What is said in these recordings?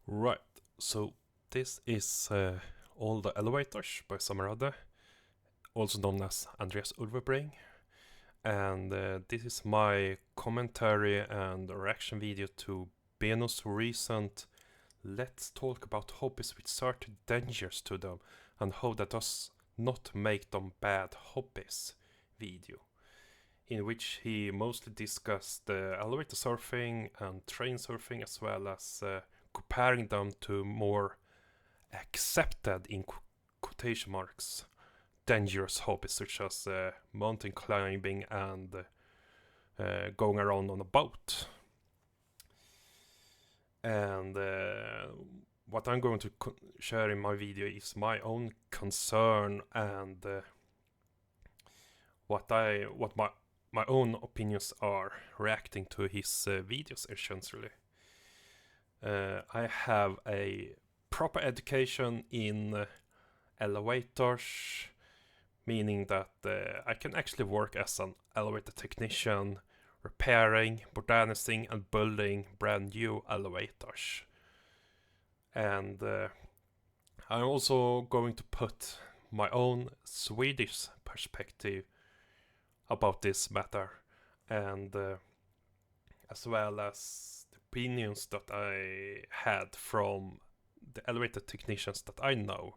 Right, so this is All the Elevators by SummerADDE, also known as Andreas Ulvebring, and this is my commentary and reaction video to Beno's recent Let's Talk About Hobbies with Certain Dangers to Them and How That Does Not Make Them Bad Hobbies video, in which he mostly discussed elevator surfing and train surfing, as well as comparing them to more accepted, in quotation marks, dangerous hobbies such as mountain climbing and going around on a boat. And what I'm going to share in my video is my own concern and what my own opinions are reacting to his videos, essentially. I have a proper education in elevators, meaning that I can actually work as an elevator technician, repairing, modernizing and building brand new elevators. And I'm also going to put my own Swedish perspective about this matter, and as well as the opinions that I had from the elevator technicians that I know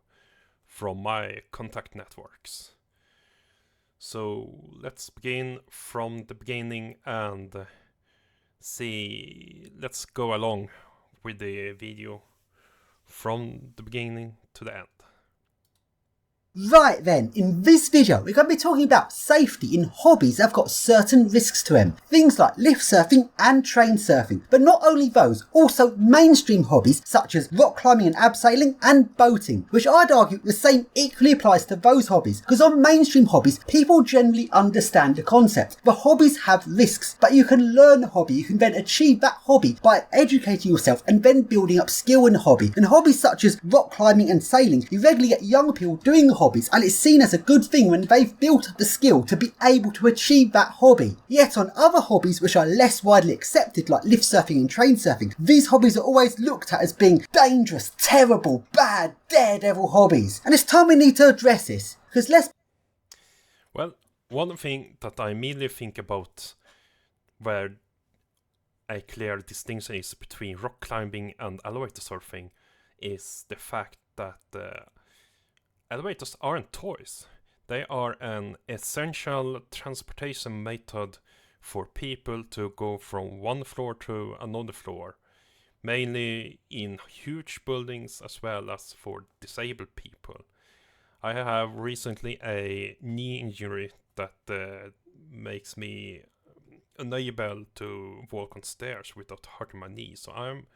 from my contact networks. So let's begin from the beginning and let's go along with the video from the beginning to the end. Right then, in this video we're going to be talking about safety in hobbies that have got certain risks to them. Things like lift surfing and train surfing. But not only those, also mainstream hobbies such as rock climbing and abseiling and boating, which I'd argue the same equally applies to those hobbies, because on mainstream hobbies people generally understand the concept. The hobbies have risks, but you can learn a hobby, you can then achieve that hobby by educating yourself and then building up skill in the hobby. And hobbies such as rock climbing and sailing, you regularly get young people doing the hobbies, and it's seen as a good thing when they've built up the skill to be able to achieve that hobby. Yet on other hobbies which are less widely accepted, like lift surfing and train surfing, these hobbies are always looked at as being dangerous, terrible, bad, daredevil hobbies. And it's time we need to address this, because Well, one thing that I immediately think about where a clear distinction is between rock climbing and elevator surfing is the fact that elevators aren't toys. They are an essential transportation method for people to go from one floor to another floor, mainly in huge buildings as well as for disabled people. I have recently a knee injury that makes me unable to walk on stairs without hurting my knee, so I'm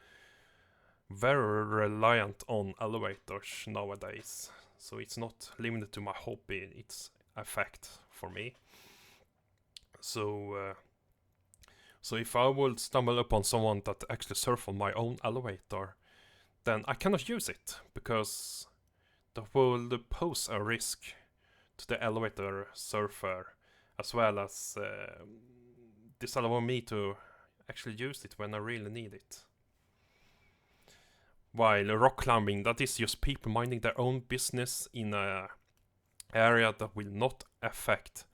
very reliant on elevators nowadays. So it's not limited to my hobby, it's a fact for me. So if I would stumble upon someone that actually surf on my own elevator, then I cannot use it, because that will pose a risk to the elevator surfer, as well as disallow me to actually use it when I really need it. While rock climbing, that is just people minding their own business in a area that will not affect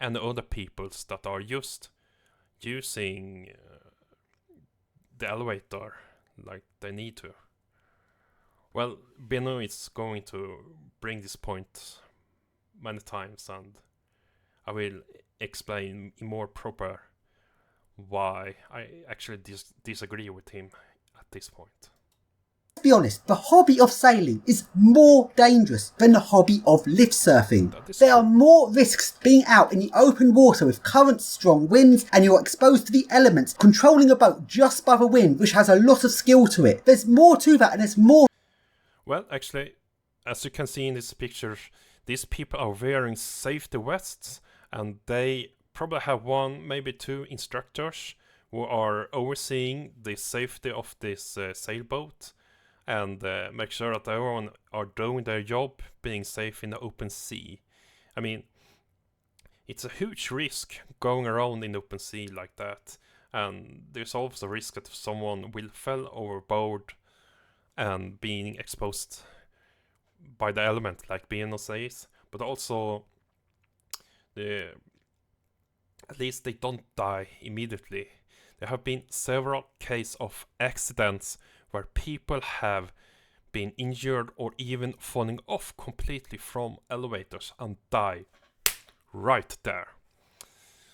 any other peoples that are just using the elevator like they need to. Well, Beno is going to bring this point many times, and I will explain in more proper why I actually disagree with him at this point. be honest, the hobby of sailing is more dangerous than the hobby of lift surfing. There are more risks being out in the open water with currents, strong winds, and you're exposed to the elements, controlling a boat just by the wind, which has a lot of skill to it. There's more to that, and there's more. Well, actually, as you can see in this picture, these people are wearing safety vests, and they probably have one, maybe two instructors who are overseeing the safety of this sailboat, and make sure that everyone are doing their job, being safe in the open sea. I mean, it's a huge risk going around in the open sea like that, and there's also a risk that someone will fall overboard and being exposed by the element like Beno says, but also at least they don't die immediately. There have been several cases of accidents where people have been injured or even falling off completely from elevators and die right there.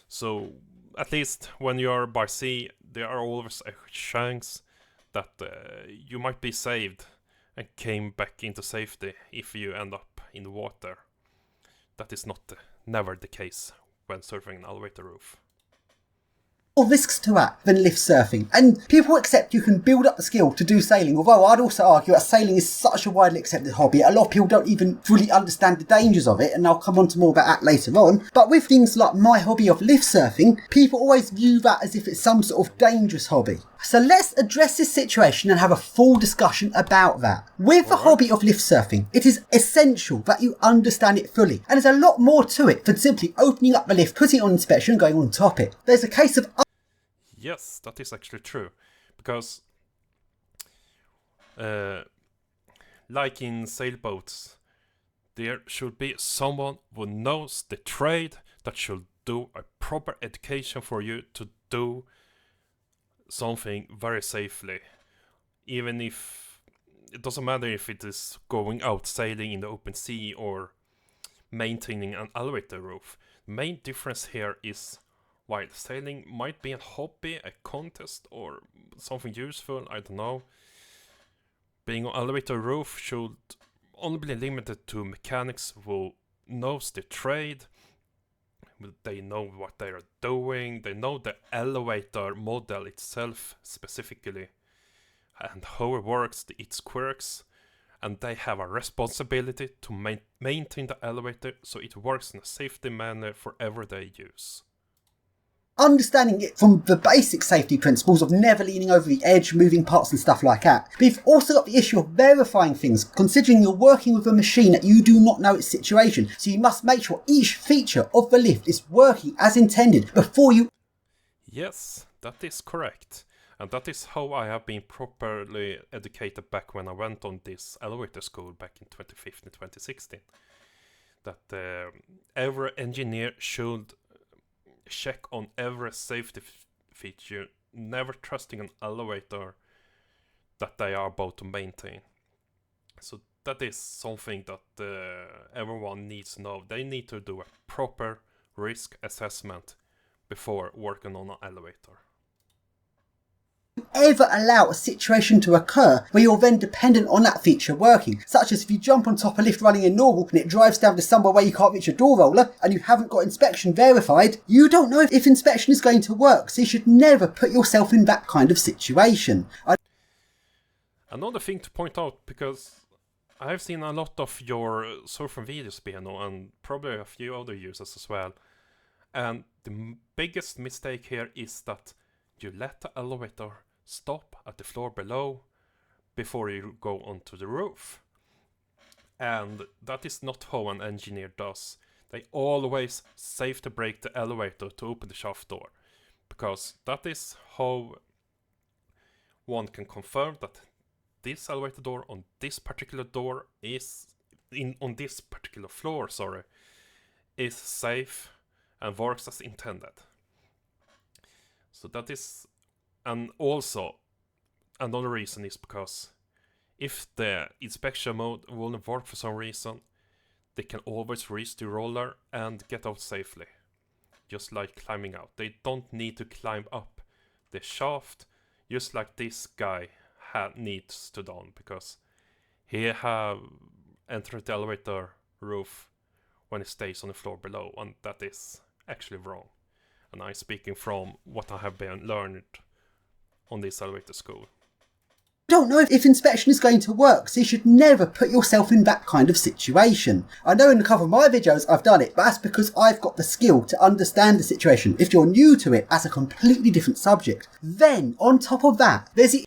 So at least when you're by sea, there are always a chance that you might be saved and came back into safety if you end up in the water. That is not never the case when surfing an elevator roof. More risks to that than lift surfing, and people accept you can build up the skill to do sailing, although I'd also argue that sailing is such a widely accepted hobby, a lot of people don't even fully understand the dangers of it, and I'll come on to more about that later on. But with things like my hobby of lift surfing, people always view that as if it's some sort of dangerous hobby. So let's address this situation and have a full discussion about that. With the hobby of lift surfing, it is essential that you understand it fully, and there's a lot more to it than simply opening up the lift, putting it on inspection and going on top it. There's a case of Yes, that is actually true, because like in sailboats, there should be someone who knows the trade that should do a proper education for you to do something very safely. Even if it doesn't matter if it is going out sailing in the open sea or maintaining an elevator roof. The main difference here is while sailing might be a hobby, a contest, or something useful, I don't know. Being on elevator roof should only be limited to mechanics who knows the trade. They know what they are doing. They know the elevator model itself specifically and how it works, its quirks, and they have a responsibility to maintain the elevator so it works in a safety manner for everyday use. Understanding it from the basic safety principles of never leaning over the edge, moving parts and stuff like that. But you've also got the issue of verifying things, considering you're working with a machine that you do not know its situation. So you must make sure each feature of the lift is working as intended before you... Yes, that is correct. And that is how I have been properly educated back when I went on this elevator school back in 2015-2016. That every engineer should check on every safety feature, never trusting an elevator that they are about to maintain. So that is something that everyone needs to know. They need to do a proper risk assessment before working on an elevator. Ever allow a situation to occur where you're then dependent on that feature working, such as if you jump on top of a lift running in normal and it drives down to somewhere where you can't reach a door roller and you haven't got inspection verified, you don't know if inspection is going to work, so you should never put yourself in that kind of situation. Another thing to point out, because I've seen a lot of your surfing videos, Beno, and probably a few other users as well, and the biggest mistake here is that you let the elevator stop at the floor below before you go onto the roof. And that is not how an engineer does. They always safety brake the elevator to open the shaft door, because that is how one can confirm that this elevator door on this particular door is on this particular floor, is safe and works as intended. So that is, and also another reason is because if the inspection mode won't work for some reason, they can always reach the roller and get out safely, just like climbing out. They don't need to climb up the shaft, just like this guy needs to do, because he have entered the elevator roof when he stays on the floor below, and that is actually wrong. And I'm speaking from what I have been learned on this elevator school. Don't know if inspection is going to work, so you should never put yourself in that kind of situation. I know in a couple of my videos I've done it, but that's because I've got the skill to understand the situation. If you're new to it, that's a completely different subject. Then, on top of that, there's the...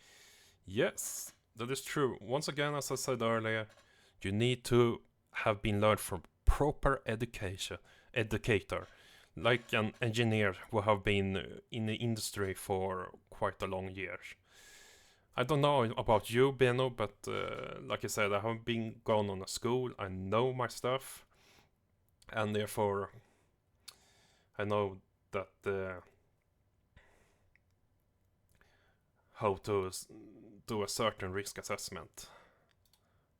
Yes, that is true. Once again, as I said earlier, you need to have been learned from proper educator, like an engineer who have been in the industry for quite a long year. I don't know about you, Beno, but like I said, I haven't been gone on a school. I know my stuff, and therefore I know that how to do a certain risk assessment.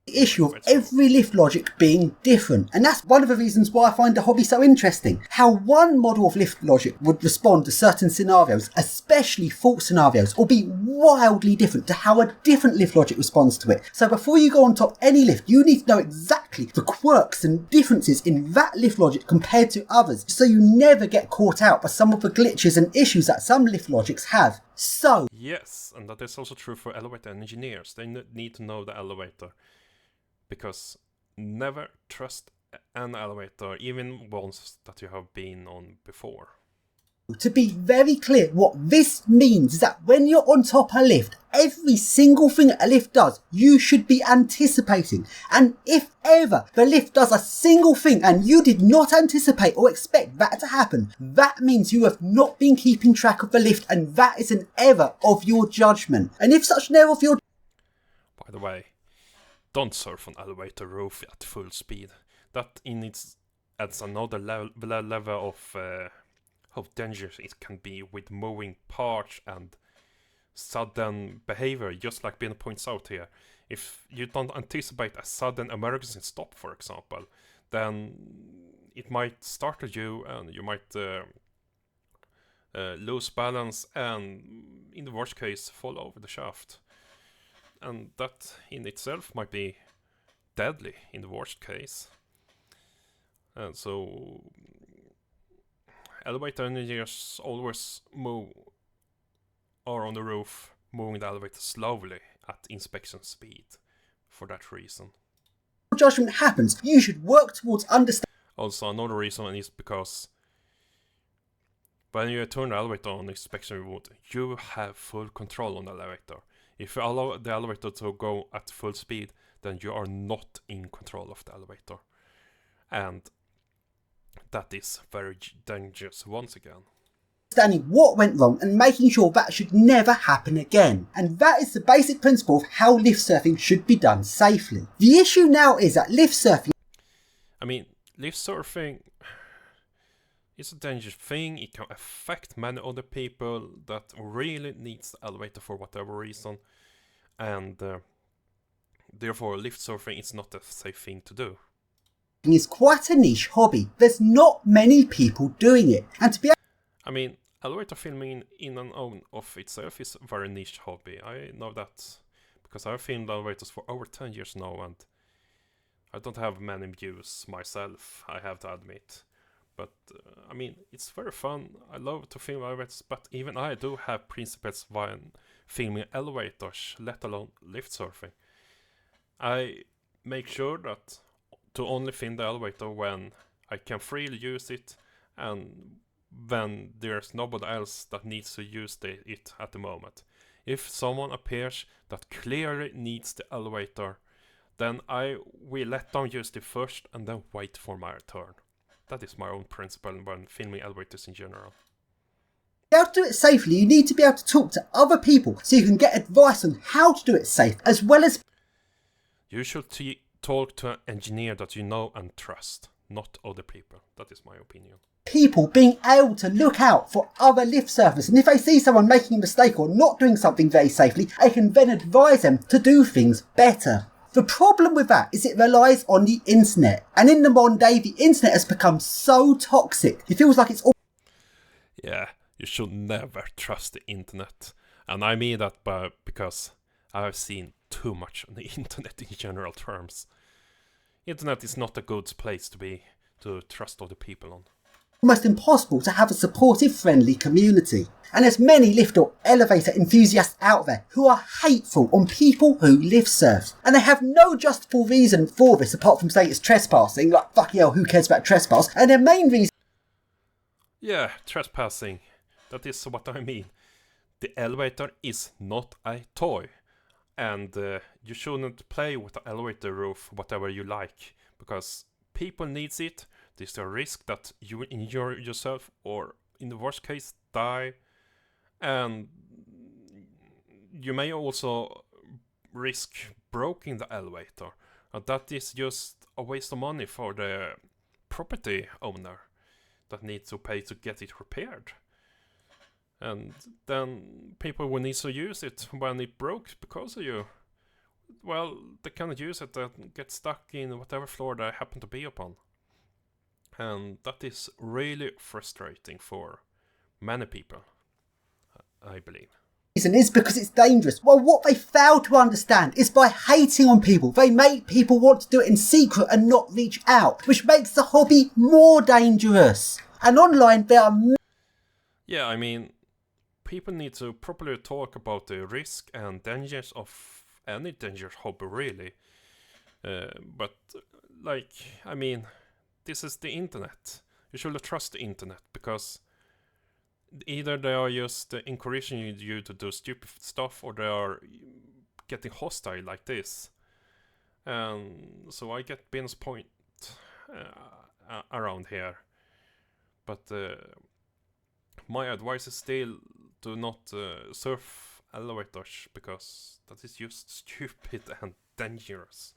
Issue of every lift logic being different, and that's one of the reasons why I find the hobby so interesting. How one model of lift logic would respond to certain scenarios, especially fault scenarios, will be wildly different to how a different lift logic responds to it. So before you go on top any lift, you need to know exactly the quirks and differences in that lift logic compared to others, so you never get caught out by some of the glitches and issues that some lift logics have. So yes, and that is also true for elevator engineers. They need to know the elevator. Because never trust an elevator, even ones that you have been on before. To be very clear, what this means is that when you're on top of a lift, every single thing a lift does, you should be anticipating. And if ever the lift does a single thing and you did not anticipate or expect that to happen, that means you have not been keeping track of the lift, and that is an error of your judgment. And if such an error of your... By the way, don't surf on elevator roof at full speed. That in its adds another level of how dangerous it can be with moving parts and sudden behavior, just like Ben points out here. If you don't anticipate a sudden emergency stop, for example, then it might startle you and you might lose balance and, in the worst case, fall over the shaft. And that in itself might be deadly in the worst case. And so elevator engineers always are on the roof, moving the elevator slowly at inspection speed for that reason. judgment happens, you should work towards understanding. Also, another reason is because when you turn the elevator on inspection mode, you have full control on the elevator. If you allow the elevator to go at full speed, then you are not in control of the elevator. And that is very dangerous once again. Understanding what went wrong and making sure that should never happen again. And that is the basic principle of how lift surfing should be done safely. The issue now is that lift surfing... I mean, lift surfing is a dangerous thing. It can affect many other people that really needs the elevator for whatever reason. And therefore lift surfing is not a safe thing to do. is quite a niche hobby. There's not many people doing it. And to be... I mean, elevator filming in and of itself is a very niche hobby. I know that because I've filmed elevators for over 10 years now and I don't have many views myself, I have to admit. But, I mean, it's very fun. I love to film elevators, but even I do have principles when filming elevators, let alone lift surfing. I make sure that to only film the elevator when I can freely use it and when there's nobody else that needs to use it at the moment. If someone appears that clearly needs the elevator, then I will let them use it first and then wait for my turn. That is my own principle when filming elevators in general. To be able to do it safely, you need to be able to talk to other people so you can get advice on how to do it safe, as well as... You should talk to an engineer that you know and trust, not other people. That is my opinion. People being able to look out for other lift surfers, and if they see someone making a mistake or not doing something very safely, they can then advise them to do things better. The problem with that is it relies on the internet, and in the modern day the internet has become so toxic, it feels like it's all... Yeah, you should never trust the internet. And I mean that because I've seen too much on the internet in general terms. Internet is not a good place to trust other people on. Almost impossible to have a supportive, friendly community. And there's many lift or elevator enthusiasts out there who are hateful on people who lift surf. And they have no justifiable reason for this apart from saying it's trespassing, like fucking hell, who cares about trespass? And their main reason... Yeah, trespassing. That is what I mean. The elevator is not a toy. And you shouldn't play with the elevator roof whatever you like. Because people needs it. There's a risk that you will injure yourself or, in the worst case, die. And you may also risk breaking the elevator. That is just a waste of money for the property owner that needs to pay to get it repaired. And then people will need to use it when it broke because of you. Well, they cannot use it and get stuck in whatever floor they happen to be upon. And that is really frustrating for many people, I believe. Reason is because it's dangerous. Well, what they fail to understand is by hating on people, they make people want to do it in secret and not reach out, which makes the hobby more dangerous. And online, there are... Yeah, I mean, people need to properly talk about the risk and dangers of any dangerous hobby, really. But, like, I mean, this is the internet. You should trust the internet, because either they are just encouraging you to do stupid stuff, or they are getting hostile like this. And so I get Ben's point around here. But my advice is still do not surf elevators, because that is just stupid and dangerous.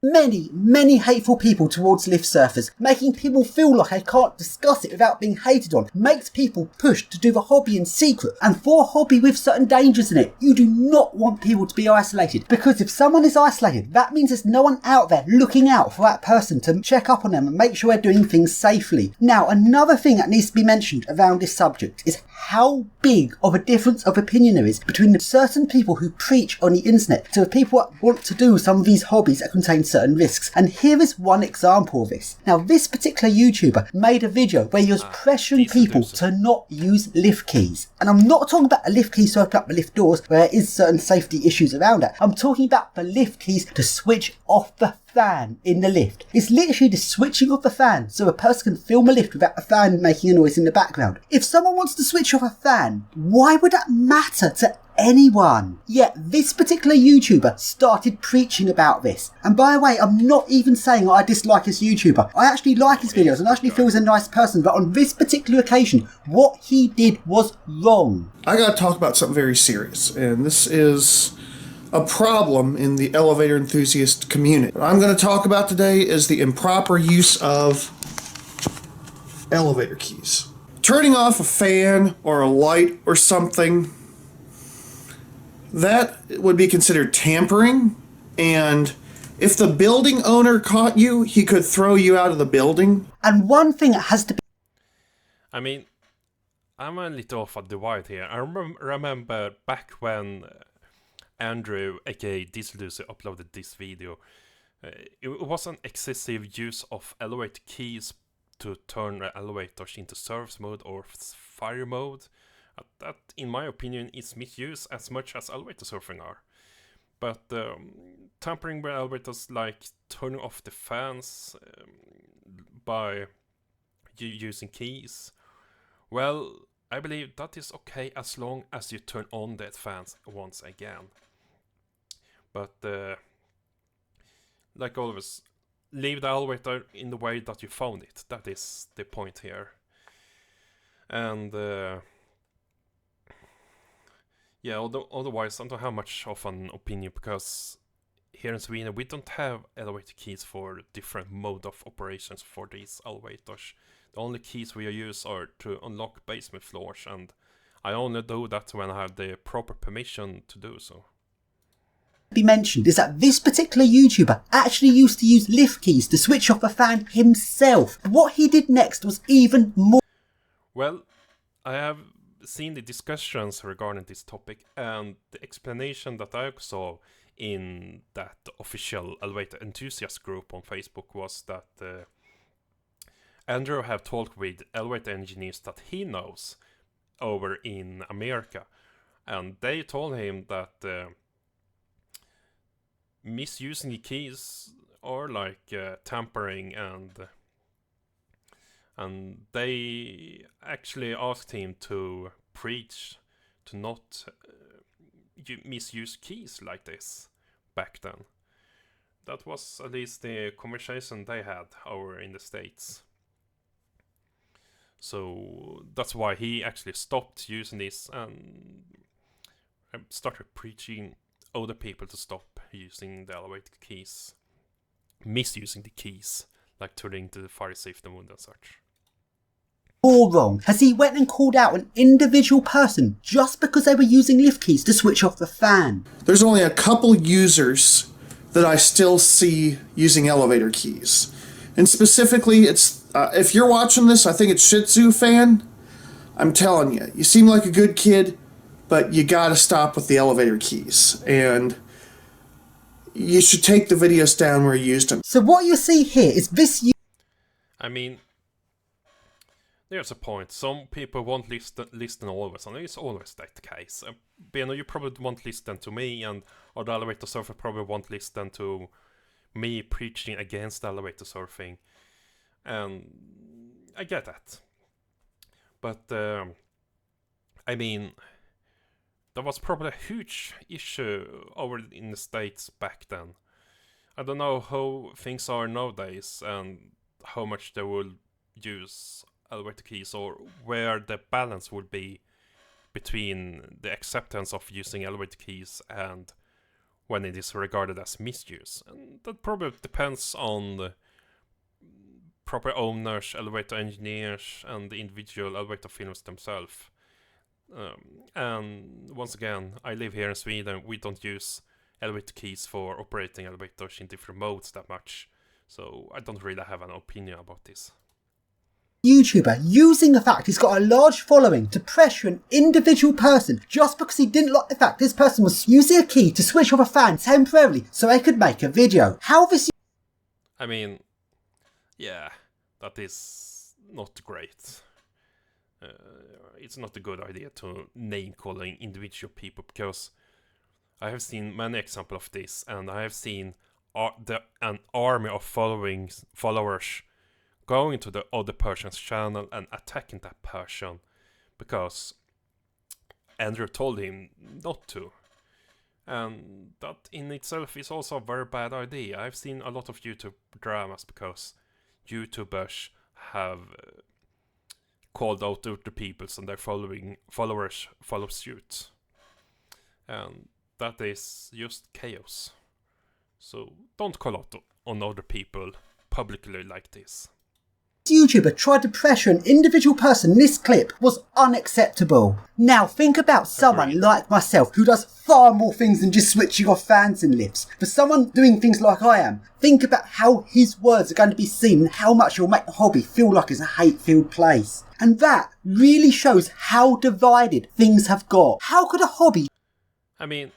Many hateful people towards lift surfers, making people feel like they can't discuss it without being hated on, makes people push to do the hobby in secret. And for a hobby with certain dangers in it, you do not want people to be isolated, because if someone is isolated, that means there's no one out there looking out for that person to check up on them and make sure they're doing things safely. Now, another thing that needs to be mentioned around this subject is how big of a difference of opinion there is between certain people who preach on the internet to the people that want to do some of these hobbies that contain certain risks. And here is one example of this. Now, this particular YouTuber made a video where he was pressuring people to not use lift keys. And I'm not talking about a lift key to open up the lift doors where there is certain safety issues around that. I'm talking about the lift keys to switch off the fan in the lift. It's literally the switching of the fan so a person can film a lift without the fan making a noise in the background. If someone wants to switch off a fan, why would that matter to anyone? Yet this particular YouTuber started preaching about this. And by the way, I'm not even saying I dislike this YouTuber. I actually like his videos and I actually feel he's a nice person, but on this particular occasion, what he did was wrong. I gotta talk about something very serious, and this is a problem in the elevator enthusiast community. What I'm going to talk about today is the improper use of elevator keys. Turning off a fan or a light or something, that would be considered tampering, and if the building owner caught you, he could throw you out of the building. And one thing that has to be... I mean, I'm a little off a divide here. I remember back when Andrew, aka Dieselducy, uploaded this video. It was an excessive use of elevator keys to turn the elevators into service mode or fire mode. That, in my opinion, is misuse as much as elevator surfing are. But tampering with elevators, like turning off the fans by using keys, well, I believe that is okay as long as you turn on the fans once again. But like always, leave the elevator in the way that you found it. That is the point here. And yeah, otherwise I don't have much of an opinion, because here in Sweden we don't have elevator keys for different mode of operations for these elevators. The only keys we use are to unlock basement floors, and I only do that when I have the proper permission to do so. Be mentioned is that this particular YouTuber actually used to use lift keys to switch off a fan himself. What he did next was even more... Well, I have seen the discussions regarding this topic, and the explanation that I saw in that official elevator enthusiast group on Facebook was that Andrew have talked with elevator engineers that he knows over in America, and they told him that misusing the keys are like tampering, and they actually asked him to preach to not misuse keys like this back then. That was at least the conversation they had over in the States. So that's why he actually stopped using this, and I started preaching other people to stop using the elevator keys, misusing the keys, like turning to the fire safety mode and such. Or wrong, as he went and called out an individual person just because they were using lift keys to switch off the fan. There's only a couple users that I still see using elevator keys. And specifically, it's if you're watching this, I think it's Shih Tzu fan. I'm telling you, you seem like a good kid, but you gotta stop with the elevator keys. And you should take the videos down where you used them. So what you see here is this... I mean, there's a point. Some people won't listen always, and it's always that case. Beno, you probably won't listen to me, and the elevator surfer probably won't listen to me preaching against elevator surfing. And I get that. But, I mean, there was probably a huge issue over in the States back then. I don't know how things are nowadays and how much they will use elevator keys, or where the balance would be between the acceptance of using elevator keys and when it is regarded as misuse. And that probably depends on the proper owners, elevator engineers, and the individual elevator films themselves. And once again, I live here in Sweden. We don't use elevator keys for operating elevators in different modes that much, so I don't really have an opinion about this. YouTuber using the fact he's got a large following to pressure an individual person just because he didn't like the fact this person was using a key to switch off a fan temporarily so they could make a video. How this... I mean, yeah, that is not great. It's not a good idea to name-calling individual people, because I have seen many examples of this, and I have seen an army of followers going to the other person's channel and attacking that person because Andrew told him not to. And that in itself is also a very bad idea. I've seen a lot of YouTube dramas because YouTubers have called out other people and their followers follow suit. And that is just chaos. So don't call out on other people publicly like this. YouTuber tried to pressure an individual person in this clip was unacceptable. Now think about someone like myself who does far more things than just switching off fans in lifts. For someone doing things like I am, think about how his words are going to be seen and how much it will make the hobby feel like it's a hate-filled place. And that really shows how divided things have got. How could a hobby... I mean,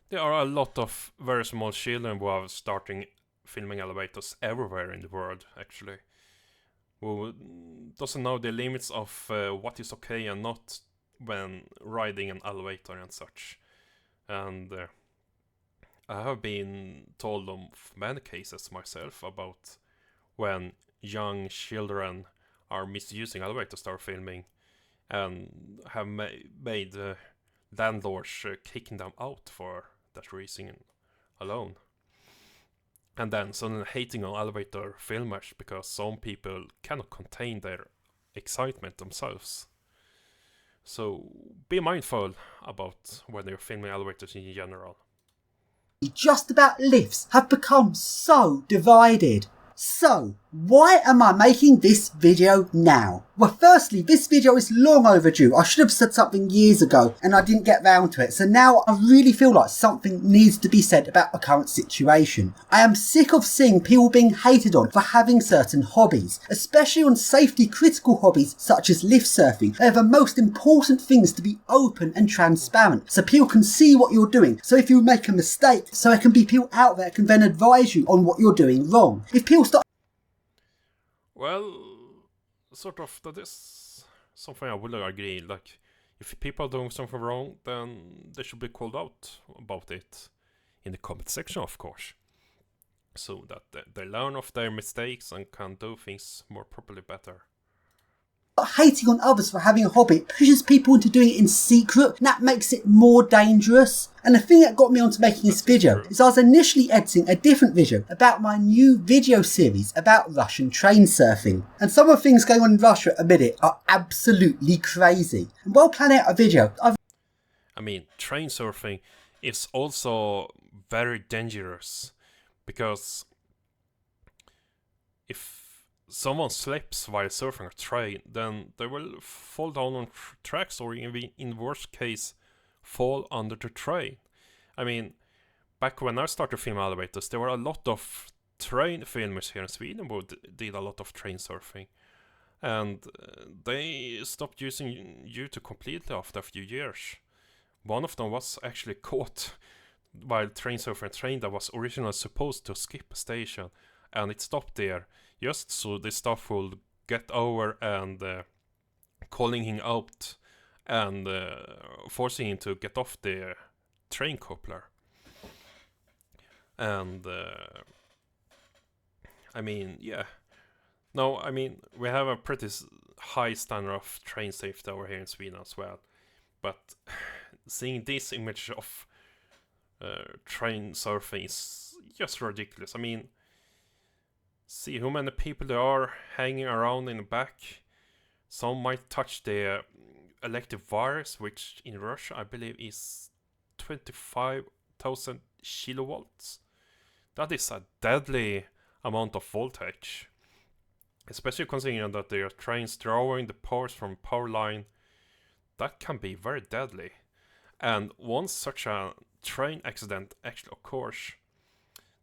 there are a lot of very small children who are starting filming elevators everywhere in the world, actually. Who doesn't know the limits of what is okay and not when riding an elevator and such. And I have been told of many cases myself about when young children are misusing elevator start filming and have made landlords kicking them out for that reason alone. And then suddenly hating on elevator filmers because some people cannot contain their excitement themselves. So be mindful about when you're filming elevators in general. Just about lifts have become so divided. So, why am I making this video now? Well, firstly, this video is long overdue. I should have said something years ago and I didn't get round to it. So now I really feel like something needs to be said about the current situation. I am sick of seeing people being hated on for having certain hobbies, especially on safety critical hobbies such as lift surfing. They are the most important things to be open and transparent so people can see what you're doing. So if you make a mistake, so there can be people out there can then advise you on what you're doing wrong. If people start... Well, sort of, that is something I would agree. Like, if people are doing something wrong, then they should be called out about it in the comment section, of course. So that they learn of their mistakes and can do things more properly better. Hating on others for having a hobby, it pushes people into doing it in secret, and that makes it more dangerous. And the thing that got me onto making this video is I was initially editing a different video about my new video series about Russian train surfing. And some of the things going on in Russia at the minute are absolutely crazy. And while planning out a video, I mean, train surfing is also very dangerous because if someone slips while surfing a train, then they will fall down on tracks or even, in worst case, fall under the train. I mean, back when I started film elevators, there were a lot of train filmers here in Sweden who did a lot of train surfing. And they stopped using YouTube completely after a few years. One of them was actually caught while train surfing a train that was originally supposed to skip a station, and it stopped there just so the staff would get over and calling him out and forcing him to get off the train coupler. And I mean, yeah. No, I mean, we have a pretty high standard of train safety over here in Sweden as well. But seeing this image of train surfing is just ridiculous. I mean, see how many people there are hanging around in the back. Some might touch the electric wires, which in Russia I believe is 25,000 kilovolts. That is a deadly amount of voltage. Especially considering that there are trains drawing the powers from power line. That can be very deadly. And once such a train accident actually occurs,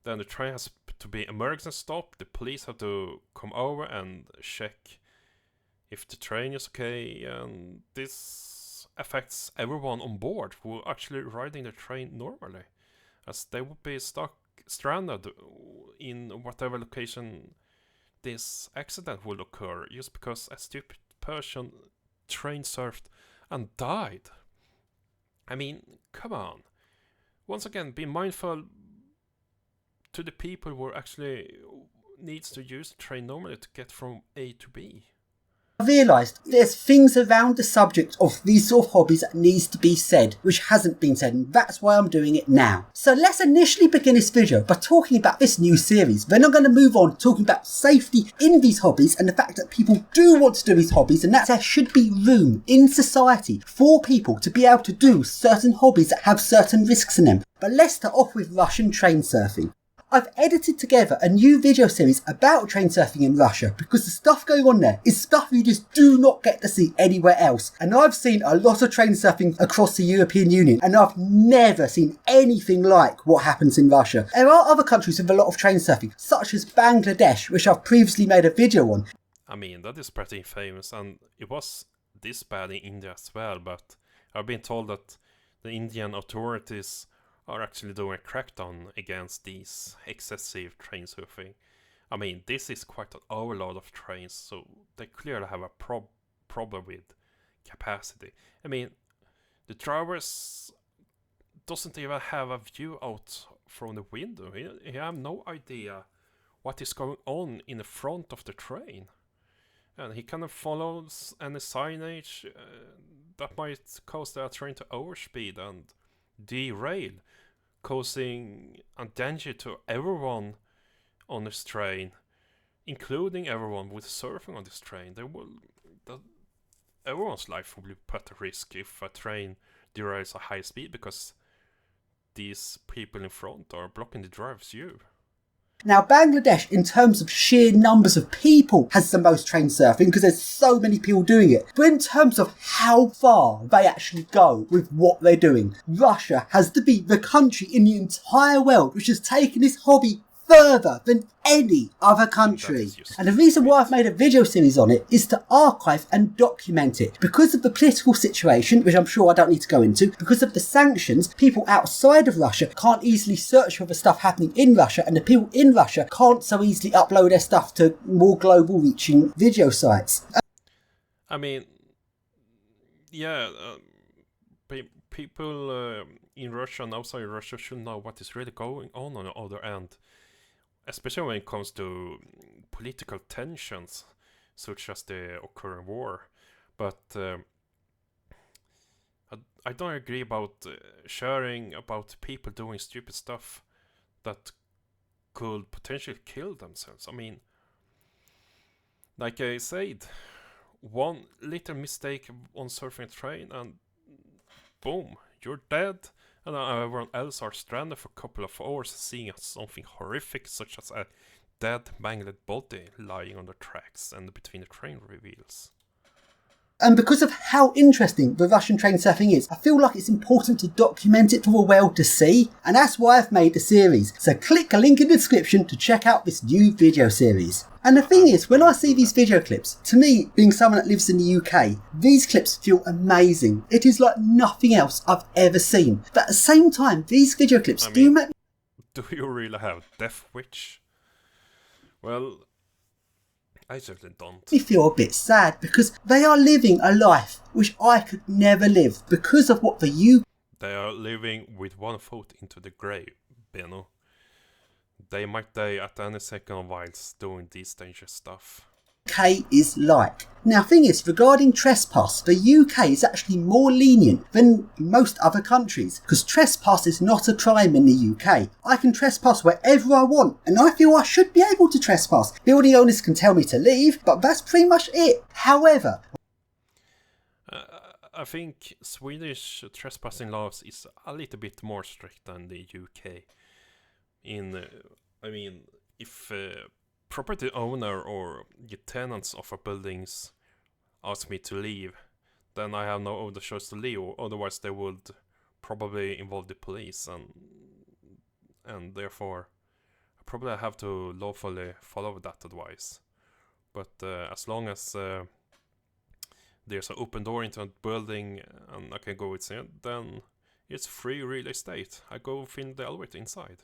then the train has to be emergency stopped. The police have to come over and check if the train is okay. And this affects everyone on board who are actually riding the train normally, as they would be stranded in whatever location this accident will occur just because a stupid person train surfed and died. I mean, come on. Once again, be mindful to the people who actually needs to use the train normally to get from A to B. I realised there's things around the subject of these sort of hobbies that needs to be said, which hasn't been said, and that's why I'm doing it now. So let's initially begin this video by talking about this new series. Then I'm going to move on talking about safety in these hobbies and the fact that people do want to do these hobbies, and that there should be room in society for people to be able to do certain hobbies that have certain risks in them. But let's start off with Russian train surfing. I've edited together a new video series about train surfing in Russia because the stuff going on there is stuff you just do not get to see anywhere else. And I've seen a lot of train surfing across the European Union, and I've never seen anything like what happens in Russia. There are other countries with a lot of train surfing, such as Bangladesh, which I've previously made a video on. I mean, that is pretty famous, and it was this bad in India as well, but I've been told that the Indian authorities are actually doing a crackdown against these excessive train surfing. I mean, this is quite an overload of trains, so they clearly have a problem with capacity. I mean, the drivers doesn't even have a view out from the window. He have no idea what is going on in the front of the train. And he kind of follows any signage that might cause the train to overspeed and derail, causing a danger to everyone on this train, including everyone with surfing on this train. Everyone's life will be put at risk if a train derails at high speed because these people in front are blocking the driver's view. Now, Bangladesh, in terms of sheer numbers of people, has the most train surfing because there's so many people doing it. But in terms of how far they actually go with what they're doing, Russia has to be the country in the entire world which has taken this hobby further than any other country. And the reason why I've made a video series on it is to archive and document it. Because of the political situation, which I'm sure I don't need to go into, because of the sanctions, people outside of Russia can't easily search for the stuff happening in Russia, and the people in Russia can't so easily upload their stuff to more global reaching video sites. I mean, yeah, people in Russia and outside Russia should know what is really going on the other end. Especially when it comes to political tensions, such as the occurring war. But I don't agree about sharing about people doing stupid stuff that could potentially kill themselves. I mean, like I said, one little mistake on surfing a train and boom, you're dead, and everyone else are stranded for a couple of hours seeing something horrific, such as a dead, mangled body lying on the tracks and between the train wheels. And because of how interesting the Russian train surfing is, I feel like it's important to document it for the world to see, and that's why I've made the series. So click a link in the description to check out this new video series. And the thing is, when I see these video clips, to me, being someone that lives in the UK, these clips feel amazing. It is like nothing else I've ever seen. But at the same time, these video clips do make... Do you really have Death Witch? Well, I certainly don't. Me feel a bit sad because they are living a life which I could never live because of what the UK... They are living with one foot into the grave, Benno. They might die at any second whilst doing this dangerous stuff. UK is like. Now, thing is, regarding trespass, the UK is actually more lenient than most other countries because trespass is not a crime in the UK. I can trespass wherever I want, and I feel I should be able to trespass. Building owners can tell me to leave, but that's pretty much it. However, I think Swedish trespassing laws is a little bit more strict than the UK. If property owner or the tenants of a buildings ask me to leave, then I have no other choice to leave, otherwise they would probably involve the police, and therefore I probably have to lawfully follow that advice. But as long as there's an open door into a building and I can go inside, then it's free real estate. I go in the elevator inside.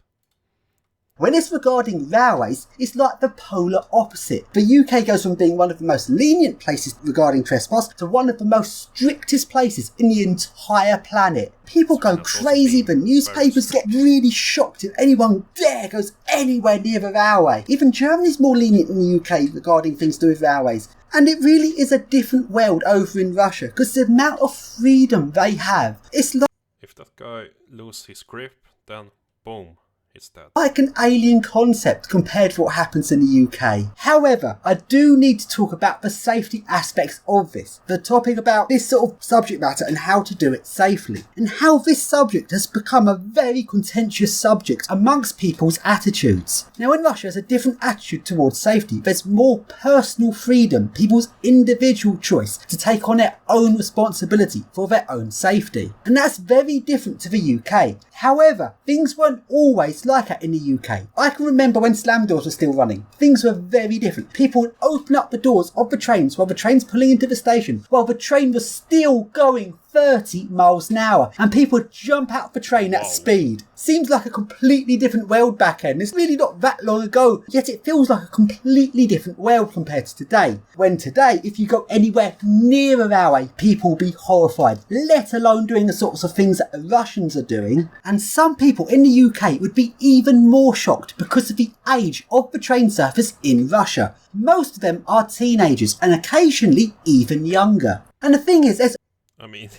when it's regarding railways, it's like the polar opposite. The UK goes from being one of the most lenient places regarding trespass to one of the most strictest places in the entire planet. People go crazy, the newspapers get really shocked if anyone dare goes anywhere near the railway. Even Germany's more lenient than the UK regarding things to do with railways. And it really is a different world over in Russia, because the amount of freedom they have, it's like... If that guy loses his grip, then boom, it's dead. Like an alien concept compared to what happens in the UK. However, I do need to talk about the safety aspects of this. The topic about this sort of subject matter and how to do it safely. And how this subject has become a very contentious subject amongst people's attitudes. Now in Russia, there's a different attitude towards safety. There's more personal freedom, people's individual choice to take on their own responsibility for their own safety. And that's very different to the UK. However, things weren't always like that in the UK. I can remember when slam doors were still running. Things were very different. People would open up the doors of the trains while the train's pulling into the station, while the train was still going 30 miles an hour, and people would jump out of the train at speed. Seems like a completely different world back then. It's really not that long ago, yet it feels like a completely different world compared to today. When today, if you go anywhere near a railway, people will be horrified, let alone doing the sorts of things that the Russians are doing. And some people in the UK would be even more shocked because of the age of the train surfers in Russia. Most of them are teenagers, and occasionally even younger. And the thing is, there's I mean,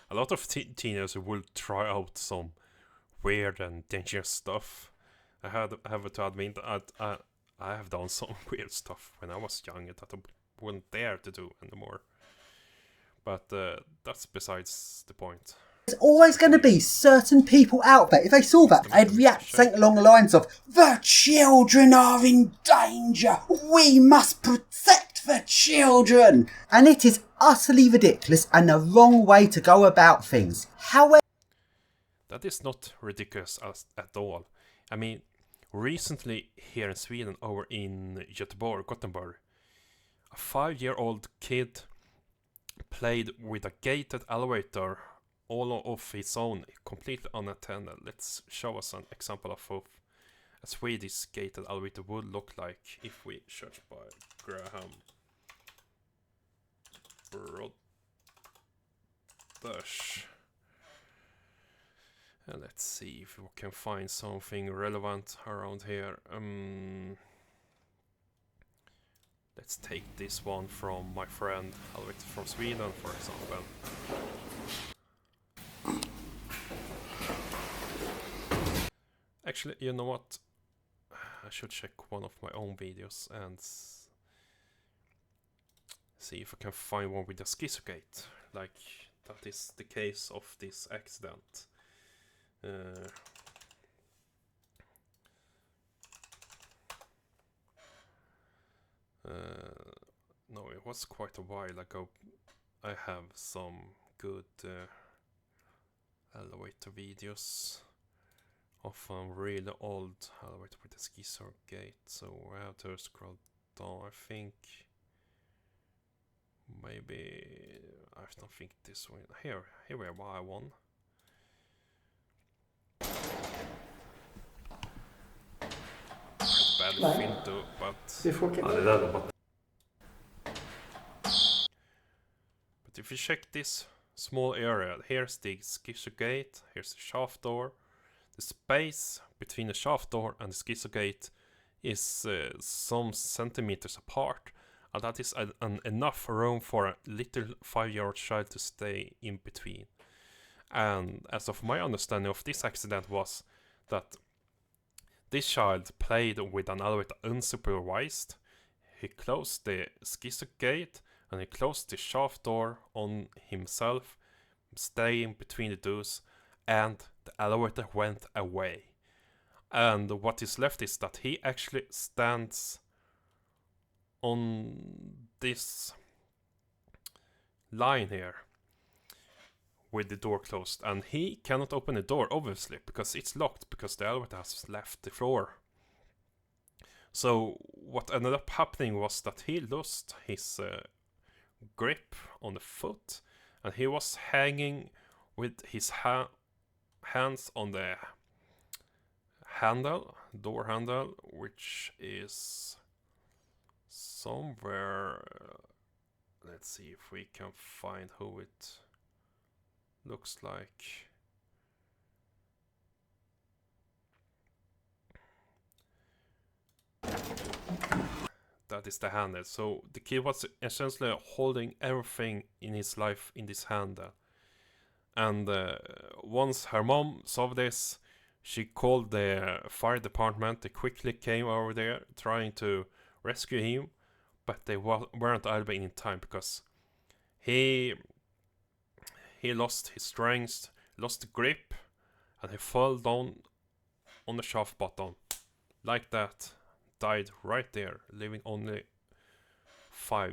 a lot of teenagers will try out some weird and dangerous stuff. I have to admit that I have done some weird stuff when I was young that I wouldn't dare to do anymore. But that's besides the point. There's always going to be certain people out there, if they saw that, they'd react something along the lines of, "The children are in danger! We must protect the children!" And it is utterly ridiculous and the wrong way to go about things. However, that is not ridiculous at all. I mean, recently here in Sweden, over in Gothenburg, a 5-year-old kid played with a gated elevator all of its own, completely unattended. Let's show us an example of what a Swedish gated elevator would look like if we search by Graham Brothers. And let's see if we can find something relevant around here. Let's take this one from my friend Helvit from Sweden, for example. Actually, you know what? I should check one of my own videos and see if I can find one with a schizogate, like that is the case of this accident. No, it was quite a while ago. I have some good elevator videos of a really old elevator with a schizo gate, so I have to scroll down. I think maybe I don't think this one. Here we have one. Badly filmed though, but if you check this small area, here's the schizo gate, here's the shaft door. The space between the shaft door and the schizo gate is some centimeters apart, and that is enough room for a little 5-year-old child to stay in between. And as of my understanding of this accident was that this child played with an elevator unsupervised. He closed the schizo gate and he closed the shaft door on himself, staying between the doors, and the elevator went away. And what is left is that he actually stands on this line here with the door closed, and he cannot open the door obviously because it's locked, because the elevator has left the floor. So what ended up happening was that he lost his grip on the foot, and he was hanging with his hands on the door handle, which is somewhere. Let's see if we can find who it looks like. That is the handle. So the kid was essentially holding everything in his life in this handle. And once her mom saw this, she called the fire department. They quickly came over there trying to rescue him, but they weren't able in time because he lost his strength, lost the grip, and he fell down on the shaft bottom. Like that, died right there, living only 5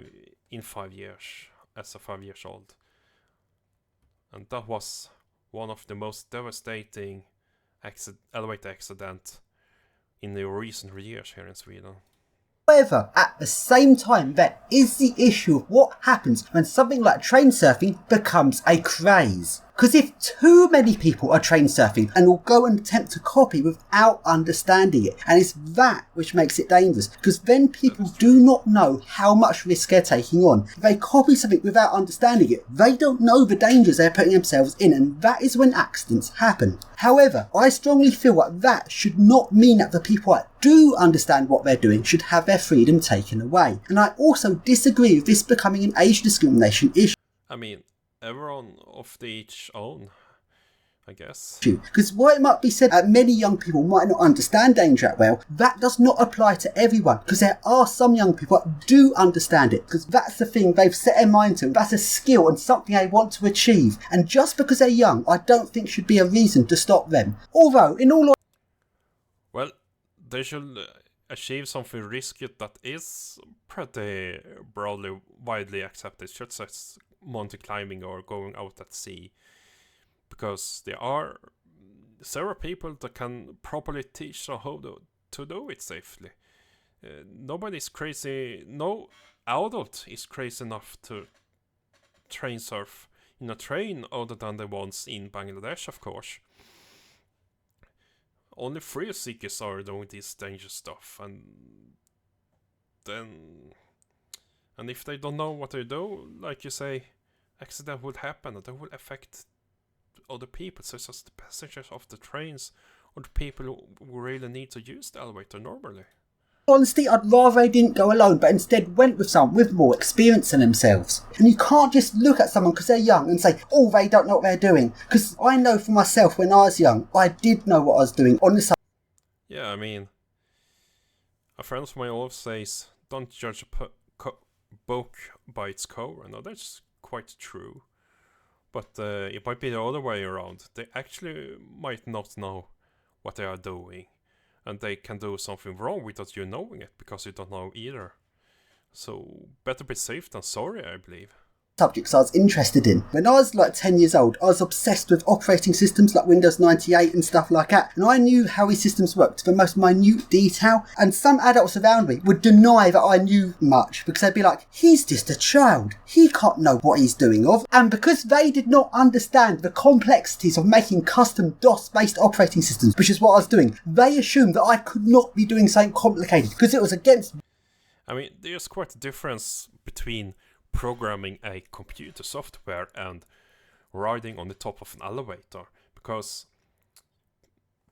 years, as a 5 years old. And that was one of the most devastating elevator accident in the recent years here in Sweden. However, at the same time, there is the issue of what happens when something like train surfing becomes a craze. Because if too many people are train surfing and will go and attempt to copy without understanding it, and it's that which makes it dangerous, because then people do not know how much risk they're taking on. If they copy something without understanding it, they don't know the dangers they're putting themselves in, and that is when accidents happen. However, I strongly feel like that should not mean that the people that do understand what they're doing should have their freedom taken away. And I also disagree with this becoming an age discrimination issue. I mean, everyone of each own, I guess. Because while it might be said that many young people might not understand danger that well, that does not apply to everyone, because there are some young people that do understand it, because that's the thing they've set their mind to. That's a skill and something they want to achieve, and just because they're young, I don't think should be a reason to stop them. Although, in all well, they should achieve something risky that is pretty broadly, widely accepted, such as mountain climbing or going out at sea, because there are several people that can properly teach them how to do it safely. Nobody's crazy, no adult is crazy enough to train surf in a train other than the ones in Bangladesh, of course. Only thrill seekers are doing this dangerous stuff, and if they don't know what they do, like you say, accident will happen and they will affect other people, such as the passengers of the trains or the people who really need to use the elevator normally. honesty, I'd rather they didn't go alone, but instead went with someone with more experience than themselves. And you can't just look at someone because they're young and say, oh, they don't know what they're doing. Because I know for myself, when I was young, I did know what I was doing on this. Yeah, I mean, a friend of mine always says, don't judge a book by its cover. Now, that's quite true. But it might be the other way around. They actually might not know what they are doing. And they can do something wrong without you knowing it, because you don't know either. So, better be safe than sorry, I believe. Subjects I was interested in. When I was like 10 years old, I was obsessed with operating systems like Windows 98 and stuff like that, and I knew how these systems worked to the most minute detail, and some adults around me would deny that I knew much because they'd be like, he's just a child, he can't know what he's doing of. And because they did not understand the complexities of making custom DOS based operating systems, which is what I was doing, they assumed that I could not be doing something complicated because it was against... I mean, there's quite a difference between programming a computer software and riding on the top of an elevator, because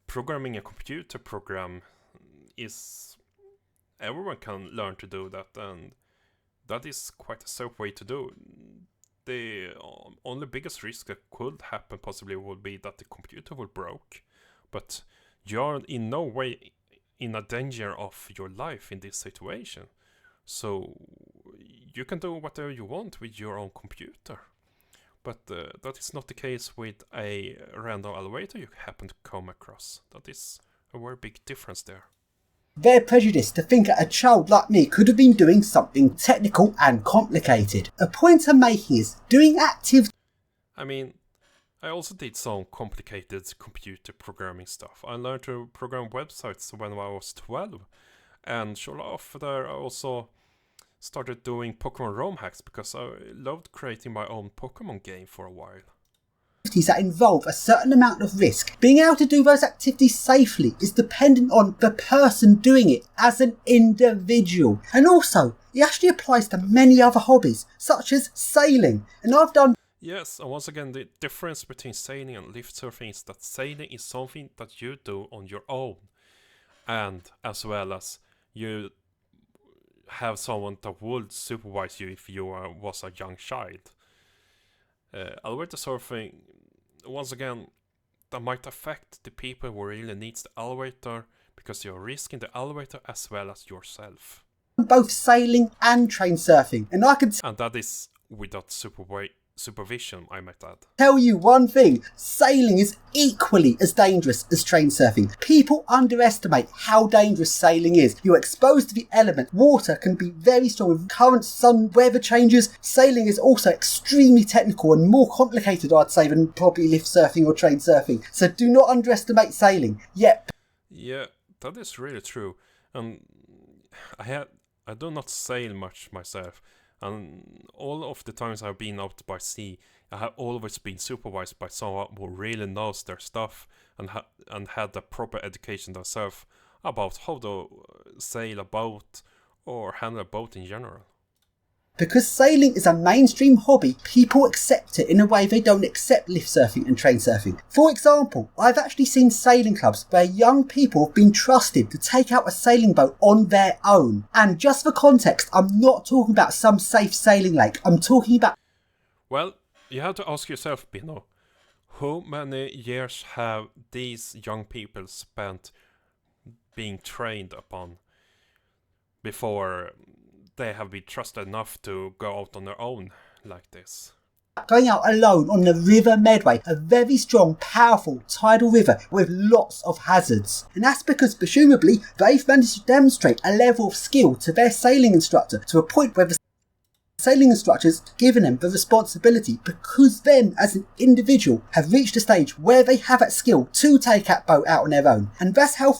programming a computer program is, everyone can learn to do that, and that is quite a safe way to do. The only biggest risk that could happen possibly would be that the computer will break, but you're in no way in a danger of your life in this situation. So you can do whatever you want with your own computer. But that is not the case with a random elevator you happen to come across. That is a very big difference there. They're prejudiced to think that a child like me could have been doing something technical and complicated. A point I'm making is doing active... I mean, I also did some complicated computer programming stuff. I learned to program websites when I was 12. And shortly after there, I also started doing Pokemon ROM hacks because I loved creating my own Pokemon game for a while. Activities that involve a certain amount of risk. Being able to do those activities safely is dependent on the person doing it as an individual. And also, it actually applies to many other hobbies, such as sailing. And I've done... Yes, and once again, the difference between sailing and lift surfing is that sailing is something that you do on your own. And as well as you have someone that would supervise you if you was a young child. Elevator surfing, once again, that might affect the people who really needs the elevator because you're risking the elevator as well as yourself. Both sailing and train surfing, and I can And that is without supervision, I might add. tell you one thing, sailing is equally as dangerous as train surfing. People underestimate how dangerous sailing is. You're exposed to the element. Water can be very strong with currents, sun, weather changes. Sailing is also extremely technical and more complicated, I'd say, than probably lift surfing or train surfing. So do not underestimate sailing. Yep. Yeah, that is really true. And I do not sail much myself. And all of the times I've been out by sea, I have always been supervised by someone who really knows their stuff and had the proper education themselves about how to sail a boat or handle a boat in general. Because sailing is a mainstream hobby, people accept it in a way they don't accept lift surfing and train surfing. For example, I've actually seen sailing clubs where young people have been trusted to take out a sailing boat on their own. And just for context, I'm not talking about some safe sailing lake, I'm talking about... Well, you have to ask yourself, Bino, how many years have these young people spent being trained upon before they have been trusted enough to go out on their own like this? Going out alone on the River Medway, a very strong, powerful tidal river with lots of hazards. And that's because, presumably, they've managed to demonstrate a level of skill to their sailing instructor to a point where the sailing instructor's given them the responsibility because them, as an individual, have reached a stage where they have that skill to take that boat out on their own. And that's how...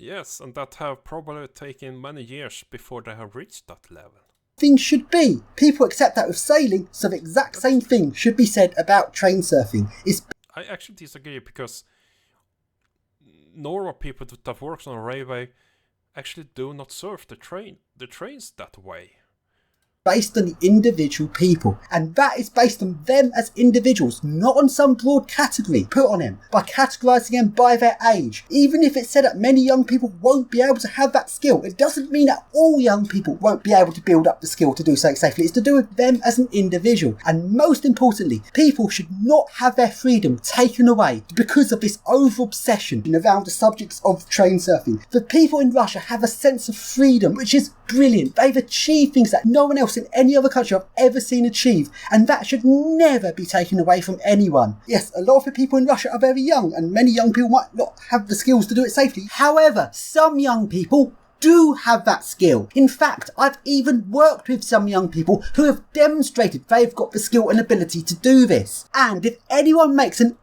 Yes, and that have probably taken many years before they have reached that level. Things should be. People accept that with sailing, so the exact same thing should be said about train surfing. I actually disagree because normal people that works on a railway actually do not surf the trains that way. Based on the individual people, and that is based on them as individuals, not on some broad category put on them by categorising them by their age. Even if it's said that many young people won't be able to have that skill, it doesn't mean that all young people won't be able to build up the skill to do so safely. It's to do with them as an individual, and most importantly, people should not have their freedom taken away because of this over-obsession around the subjects of train surfing. The people in Russia have a sense of freedom which is brilliant. They've achieved things that no one else than any other country I've ever seen achieve, and that should never be taken away from anyone. Yes, a lot of the people in Russia are very young, and many young people might not have the skills to do it safely. However, some young people do have that skill. In fact, I've even worked with some young people who have demonstrated they've got the skill and ability to do this. And if anyone makes an...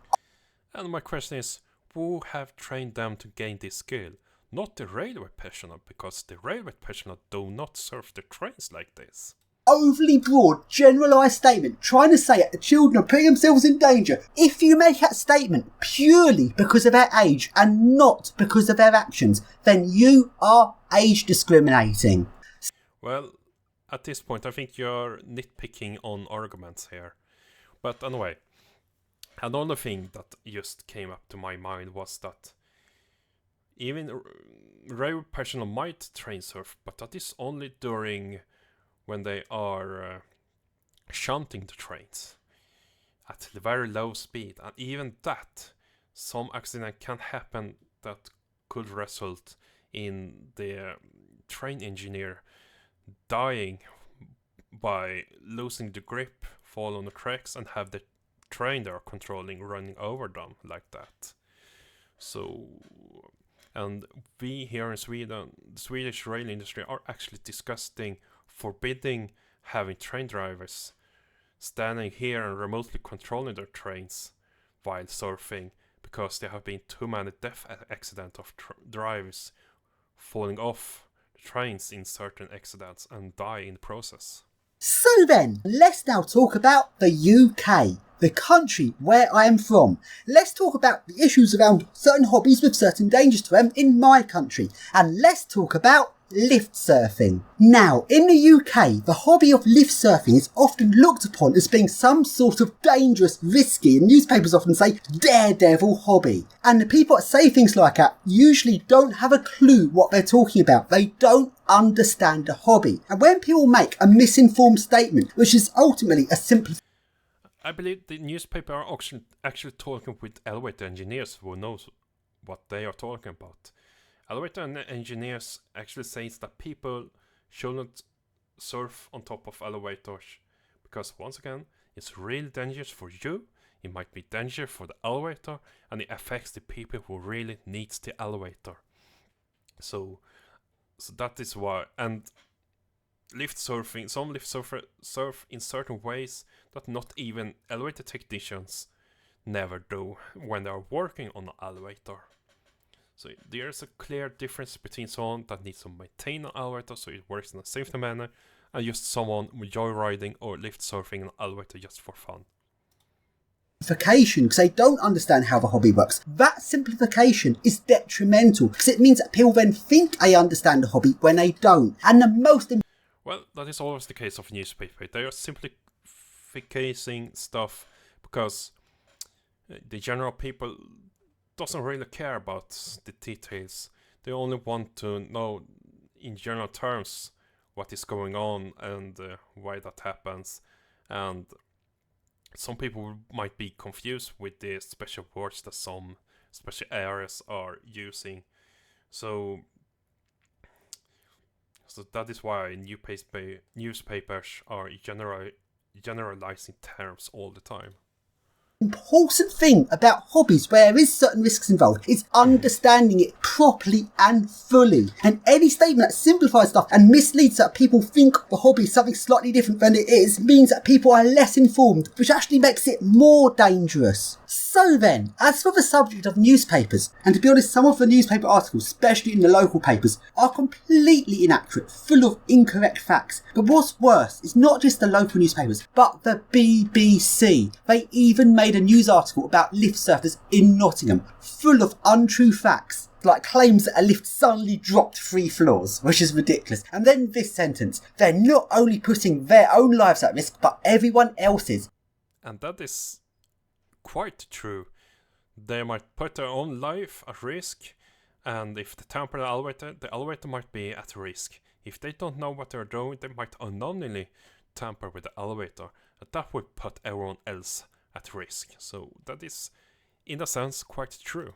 And my question is, who have trained them to gain this skill? Not the railway personnel, because the railway personnel do not serve the trains like this. Overly broad, generalised statement trying to say that the children are putting themselves in danger. If you make that statement purely because of their age and not because of their actions, then you are age discriminating. Well, at this point I think you're nitpicking on arguments here. But anyway, another thing that just came up to my mind was that even railway personnel might train surf, but that is only during when they are shunting the trains at very low speed, and even that, some accident can happen that could result in the train engineer dying by losing the grip, fall on the tracks, and have the train they are controlling running over them like that. So, and we here in Sweden, the Swedish rail industry, are actually discussing forbidding having train drivers standing here and remotely controlling their trains while surfing, because there have been too many death accidents of drivers falling off the trains in certain accidents and die in the process. So then, let's now talk about the UK, the country where I am from. Let's talk about the issues around certain hobbies with certain dangers to them in my country. And let's talk about lift surfing. Now, in the UK, the hobby of lift surfing is often looked upon as being some sort of dangerous, risky, and newspapers often say daredevil hobby. And the people that say things like that usually don't have a clue what they're talking about. They don't understand the hobby. And when people make a misinformed statement, which is ultimately a simple... I believe the newspaper are actually talking with elevator engineers who knows what they are talking about. Elevator engineers actually says that people shouldn't surf on top of elevators, because once again, it's really dangerous for you, it might be dangerous for the elevator, and it affects the people who really needs the elevator. So that is why. And lift surfing, some lift surfer surf in certain ways that not even elevator technicians never do when they are working on an elevator. So there's a clear difference between someone that needs to maintain an elevator so it works in a safety manner, and just someone joyriding or lift surfing an elevator just for fun. Simplification, because they don't understand how the hobby works. That simplification is detrimental, because it means that people then think they understand the hobby when they don't. And the most... Well, that is always the case of newspaper. They are simplifying stuff because the general people doesn't really care about the details. They only want to know in general terms what is going on and why that happens. And some people might be confused with the special words that some special areas are using. So that is why newspapers are generalizing terms all the time. Important thing about hobbies where there is certain risks involved is understanding it properly and fully. And any statement that simplifies stuff and misleads that people think the hobby is something slightly different than it is means that people are less informed, which actually makes it more dangerous. So then, as for the subject of newspapers, and to be honest, some of the newspaper articles, especially in the local papers, are completely inaccurate, full of incorrect facts. But what's worse is not just the local newspapers, but the BBC. They even made a news article about lift surfers in Nottingham, full of untrue facts, like claims that a lift suddenly dropped 3 floors, which is ridiculous. And then this sentence: they're not only putting their own lives at risk, but everyone else's. And that is quite true. They might put their own life at risk, and if they tamper the elevator might be at risk. If they don't know what they're doing, they might unknowingly tamper with the elevator, and that would put everyone else at risk. So that is, in a sense, quite true.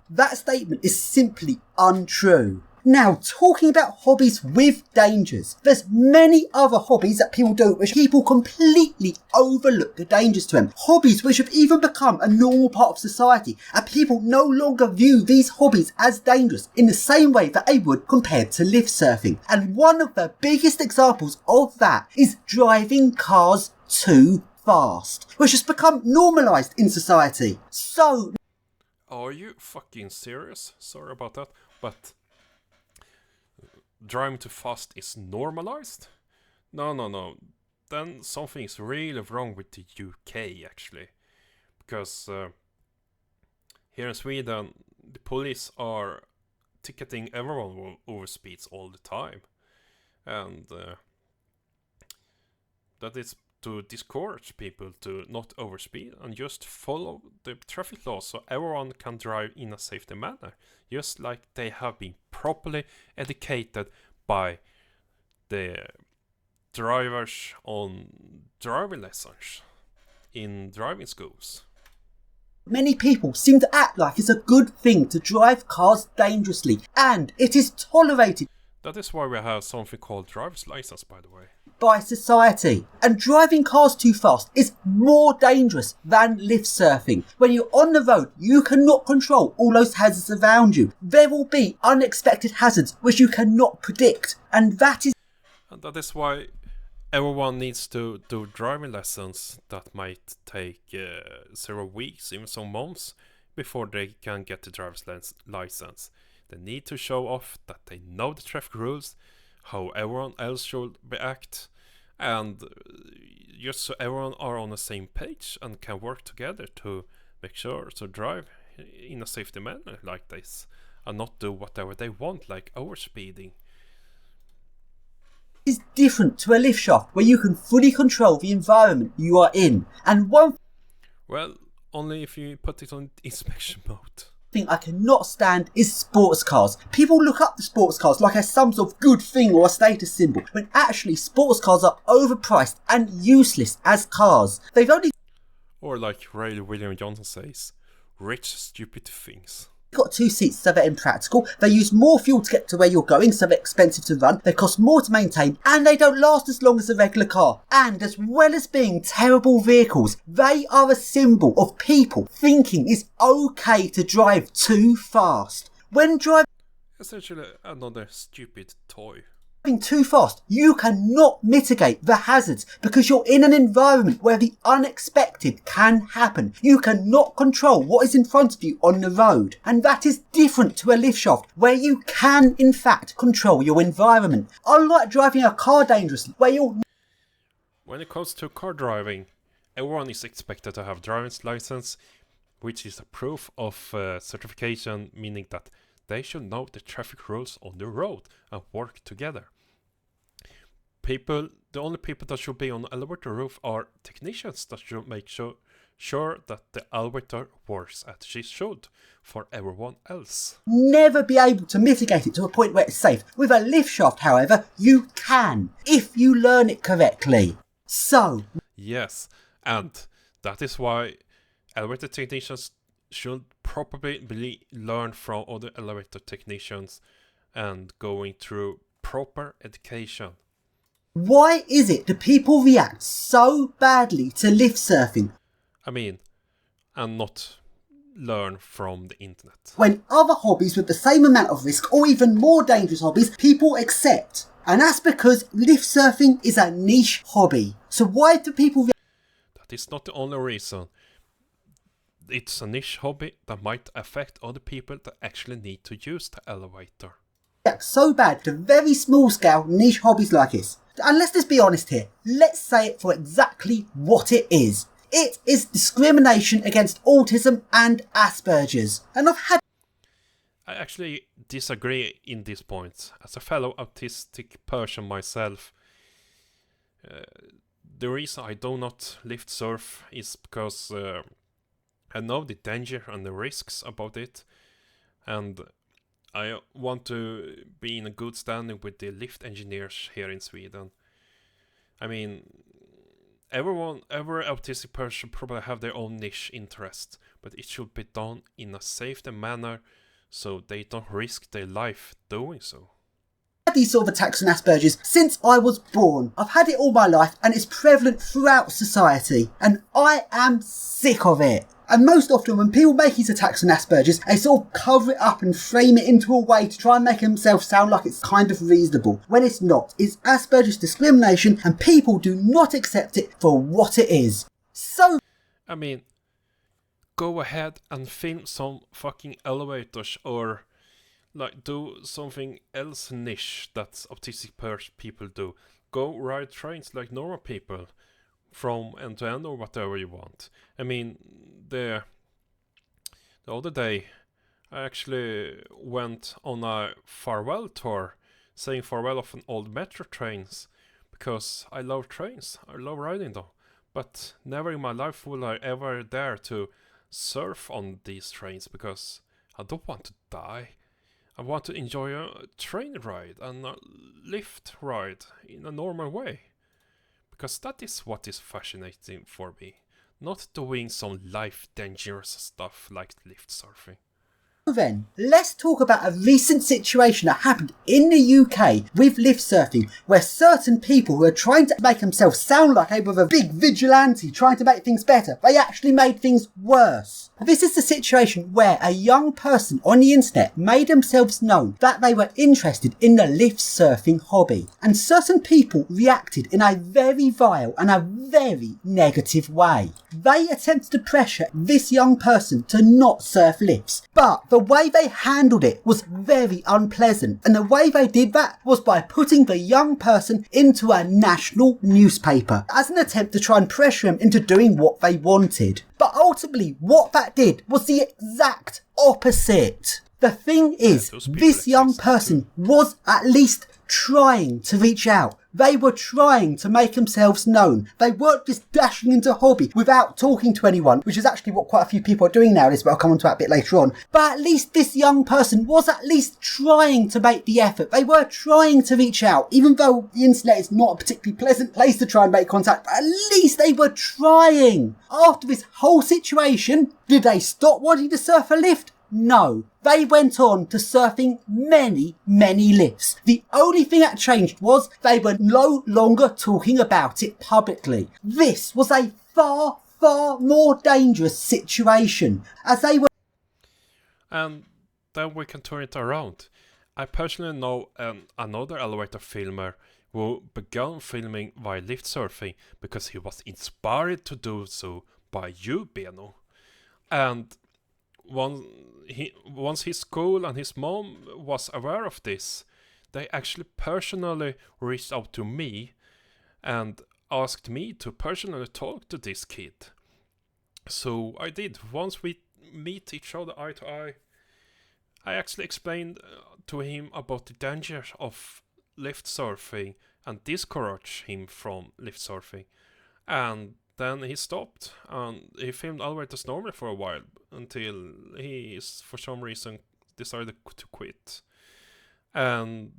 That statement is simply untrue. Now, talking about hobbies with dangers, there's many other hobbies that people do which people completely overlook the dangers to them. Hobbies which have even become a normal part of society, and people no longer view these hobbies as dangerous in the same way that they would compared to lift surfing. And one of the biggest examples of that is driving cars too fast, which has become normalised in society. So, Are you fucking serious? Sorry about that, but driving too fast is normalized? No. Then something is really wrong with the UK, actually. Because here in Sweden, the police are ticketing everyone over speeds all the time. And that is to discourage people to not overspeed and just follow the traffic laws so everyone can drive in a safety manner, just like they have been properly educated by the drivers on driving lessons in driving schools. many people seem to act like it's a good thing to drive cars dangerously, and it is tolerated That is why we have something called driver's license, by the way. by society. And driving cars too fast is more dangerous than lift surfing. When you're on the road, you cannot control all those hazards around you. There will be unexpected hazards which you cannot predict, and that is why everyone needs to do driving lessons that might take several weeks, even some months, before they can get the driver's license. They need to show off that they know the traffic rules, how everyone else should react, and just so everyone are on the same page and can work together to make sure to drive in a safety manner like this, and not do whatever they want, like overspeeding. is different to a lift shaft where you can fully control the environment you are in. And one Well, only if you put it on inspection mode. thing I cannot stand is sports cars. People look up to sports cars like as some sort of good thing or a status symbol, when actually sports cars are overpriced and useless as cars. They've only Or like Ray William Johnson says, rich stupid things. got two seats, so they're impractical. They use more fuel to get to where you're going, so they're expensive to run. They cost more to maintain, and they don't last as long as a regular car. And as well as being terrible vehicles, they are a symbol of people thinking it's okay to drive too fast. When driving Essentially another stupid toy. too fast, you cannot mitigate the hazards because you're in an environment where the unexpected can happen. You cannot control what is in front of you on the road. And that is different to a lift shaft where you can in fact control your environment. Unlike driving a car dangerously where you're When it comes to car driving, everyone is expected to have driver's license, which is a proof of certification, meaning that they should know the traffic rules on the road and work together. The only people that should be on the elevator roof are technicians that should make sure that the elevator works as she should for everyone else. never be able to mitigate it to a point where it's safe. With a lift shaft, however, you can, if you learn it correctly. So, And that is why elevator technicians should probably learn from other elevator technicians and going through proper education. why is it that people react so badly to lift surfing And not learn from the internet. when other hobbies with the same amount of risk or even more dangerous hobbies people accept? And that's because lift surfing is a niche hobby. So why do people That is not the only reason. It's a niche hobby that might affect other people that actually need to use the elevator. react so bad to very small scale niche hobbies like this? And let's just be honest here. Let's say it for exactly what it is. It is discrimination against autism and Asperger's. And I've had I actually disagree in this point. As a fellow autistic person myself, the reason I do not lift surf is because I know the danger and the risks about it, and I want to be in a good standing with the lift engineers here in Sweden. Every autistic person probably have their own niche interest, but it should be done in a safe manner so they don't risk their life doing so. I've had these sort of attacks on Asperger's since I was born. I've had it all my life and it's prevalent throughout society, and I am sick of it. And most often when people make these attacks on Asperger's, they sort of cover it up and frame it into a way to try and make themselves sound like it's kind of reasonable, when it's not. It's Asperger's discrimination and people do not accept it for what it is. So, I mean, go ahead and film some fucking elevators, or like do something else niche that autistic people do. Go ride trains like normal people from end to end or whatever you want. I mean, the other day I actually went on a farewell tour, saying farewell of an old metro trains, because I love trains, I love riding them, but never in my life will I ever dare to surf on these trains, because I don't want to die. I want to enjoy a train ride and a lift ride in a normal way, because that is what is fascinating for me, not doing some life dangerous stuff like lift surfing. then, let's talk about a recent situation that happened in the UK with lift surfing, where certain people who are trying to make themselves sound like they were a big vigilante trying to make things better, they actually made things worse. This is the situation where a young person on the internet made themselves known that they were interested in the lift surfing hobby, and certain people reacted in a very vile and a very negative way. They attempted to pressure this young person to not surf lifts, but the way they handled it was very unpleasant, and the way they did that was by putting the young person into a national newspaper as an attempt to try and pressure him into doing what they wanted. But ultimately, what that did was the exact opposite. The thing is, this young person was at least trying to reach out. They were trying to make themselves known. They weren't just dashing into hobby without talking to anyone, which is actually what quite a few people are doing nowadays, but I'll come on to that a bit later on. But at least this young person was at least trying to make the effort. They were trying to reach out, even though the internet is not a particularly pleasant place to try and make contact, but at least they were trying. After this whole situation, did they stop wanting to surf a lift? No, they went on to surfing many, many lifts. The only thing that changed was they were no longer talking about it publicly. This was a far, far more dangerous situation, as they were... And then we can turn it around. I personally know another elevator filmer who began filming while lift surfing because he was inspired to do so by you, Beno. And once his school and his mom was aware of this, they actually personally reached out to me and asked me to personally talk to this kid. So I did. Once we meet each other eye to eye, I actually explained to him about the dangers of lift surfing and discouraged him from lift surfing. And then he stopped and he filmed elevators normally for a while until he, for some reason, decided to quit. And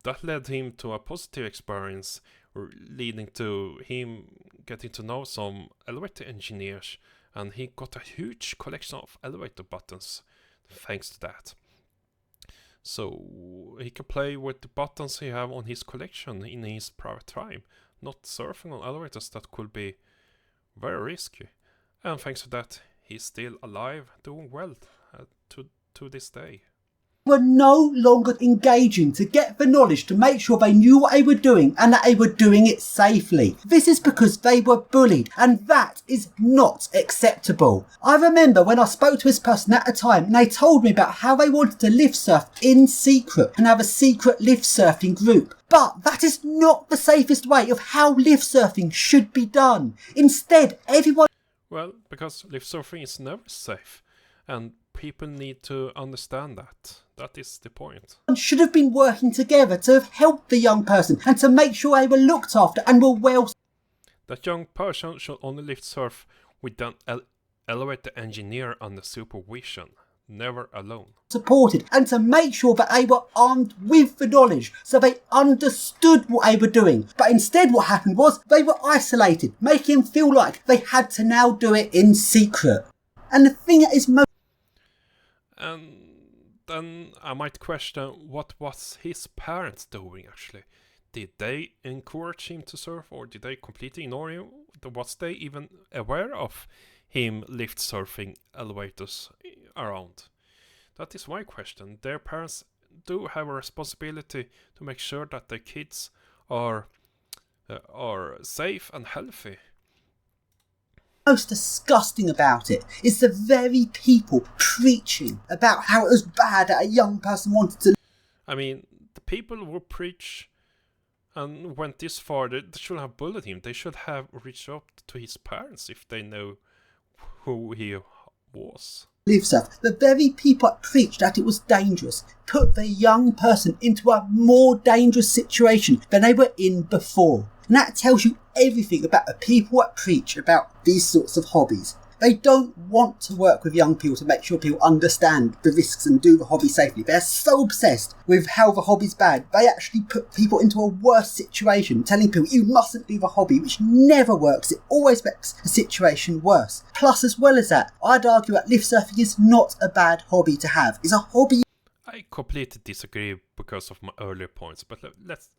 that led him to a positive experience, leading to him getting to know some elevator engineers, and he got a huge collection of elevator buttons thanks to that. So he can play with the buttons he have on his collection in his private time, not surfing on elevators that could be very risky. And thanks to that, he's still alive, doing well to this day. Were no longer engaging to get the knowledge to make sure they knew what they were doing and that they were doing it safely. This is because they were bullied, and that is not acceptable. I remember when I spoke to this person at the time and they told me about how they wanted to lift surf in secret and have a secret lift surfing group. But that is not the safest way of how lift surfing should be done. Instead, everyone... Well, because lift surfing is never safe, and people need to understand that. That is the point. Should have been working together to help the young person and to make sure they were looked after and were well... That young person should only lift surf with an elevator engineer under supervision, never alone. Supported, and to make sure that they were armed with the knowledge so they understood what they were doing. But instead what happened was they were isolated, making them feel like they had to now do it in secret. And the thing that is most... And then I might question what was his parents doing actually. Did they encourage him to surf, or did they completely ignore him? Was they even aware of him lift surfing elevators around? That is my question. Their parents do have a responsibility to make sure that their kids are safe and healthy. Most disgusting about it is the very people preaching about how it was bad that a young person wanted to. I mean, the people who preach and went this far, they should have bullied him. They should have reached out to his parents if they know who he was. Live surf. The very people that preached that it was dangerous put the young person into a more dangerous situation than they were in before. And that tells you everything about the people that preach about these sorts of hobbies. They don't want to work with young people to make sure people understand the risks and do the hobby safely. They're so obsessed with how the hobby's bad, they actually put people into a worse situation, telling people you mustn't do the hobby, which never works. It always makes the situation worse. Plus, as well as that, I'd argue that lift surfing is not a bad hobby to have. It's a hobby. I completely disagree because of my earlier points, but let's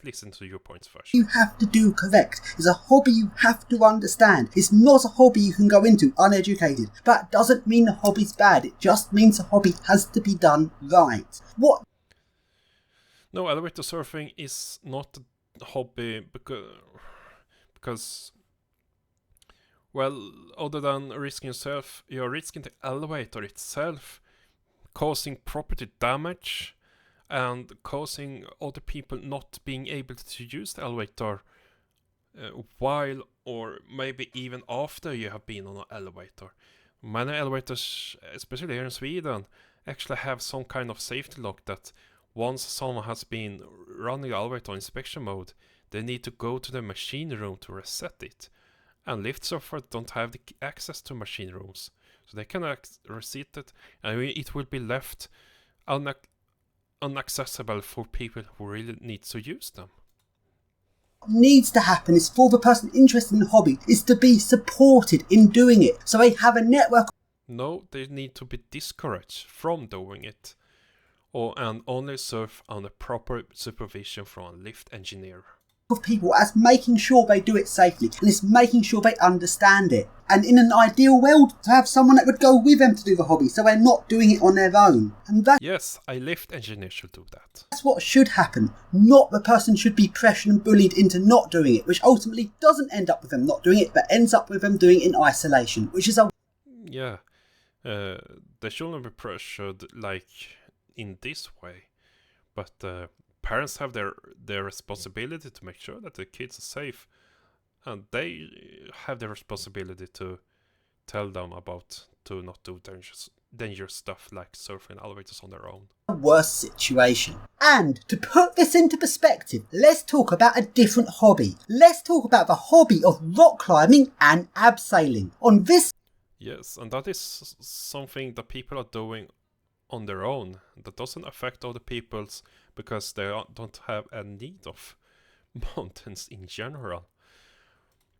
listen to your points first. You have to do correct. It's a hobby you have to understand. It's not a hobby you can go into uneducated. That doesn't mean the hobby's bad. It just means the hobby has to be done right. What? No, elevator surfing is not a hobby because well, other than risking yourself, you're risking the elevator itself, causing property damage and causing other people not being able to use the elevator while or maybe even after you have been on an elevator. Many elevators, especially here in Sweden, actually have some kind of safety lock that once someone has been running the elevator on inspection mode, they need to go to the machine room to reset it. And lift surfers don't have the access to machine rooms, so they can reset it, and it will be left inaccessible for people who really need to use them. What needs to happen is for the person interested in the hobby is to be supported in doing it, so they have a network. No, they need to be discouraged from doing it, and only surf under proper supervision from a lift engineer. Of people as making sure they do it safely, and it's making sure they understand it. And in an ideal world, to have someone that would go with them to do the hobby, so they're not doing it on their own. And yes, a lift engineer should do that. That's what should happen. Not the person should be pressured and bullied into not doing it, which ultimately doesn't end up with them not doing it, but ends up with them doing it in isolation, which is a... Yeah, they shouldn't be pressured like in this way, but parents have their responsibility to make sure that the kids are safe, and they have the responsibility to tell them about to not do dangerous stuff like surfing elevators on their own. A worse situation. And to put this into perspective, let's talk about a different hobby. Let's talk about the hobby of rock climbing and abseiling. On this... Yes, and that is something that people are doing on their own. That doesn't affect other people's, because they don't have a need of mountains in general.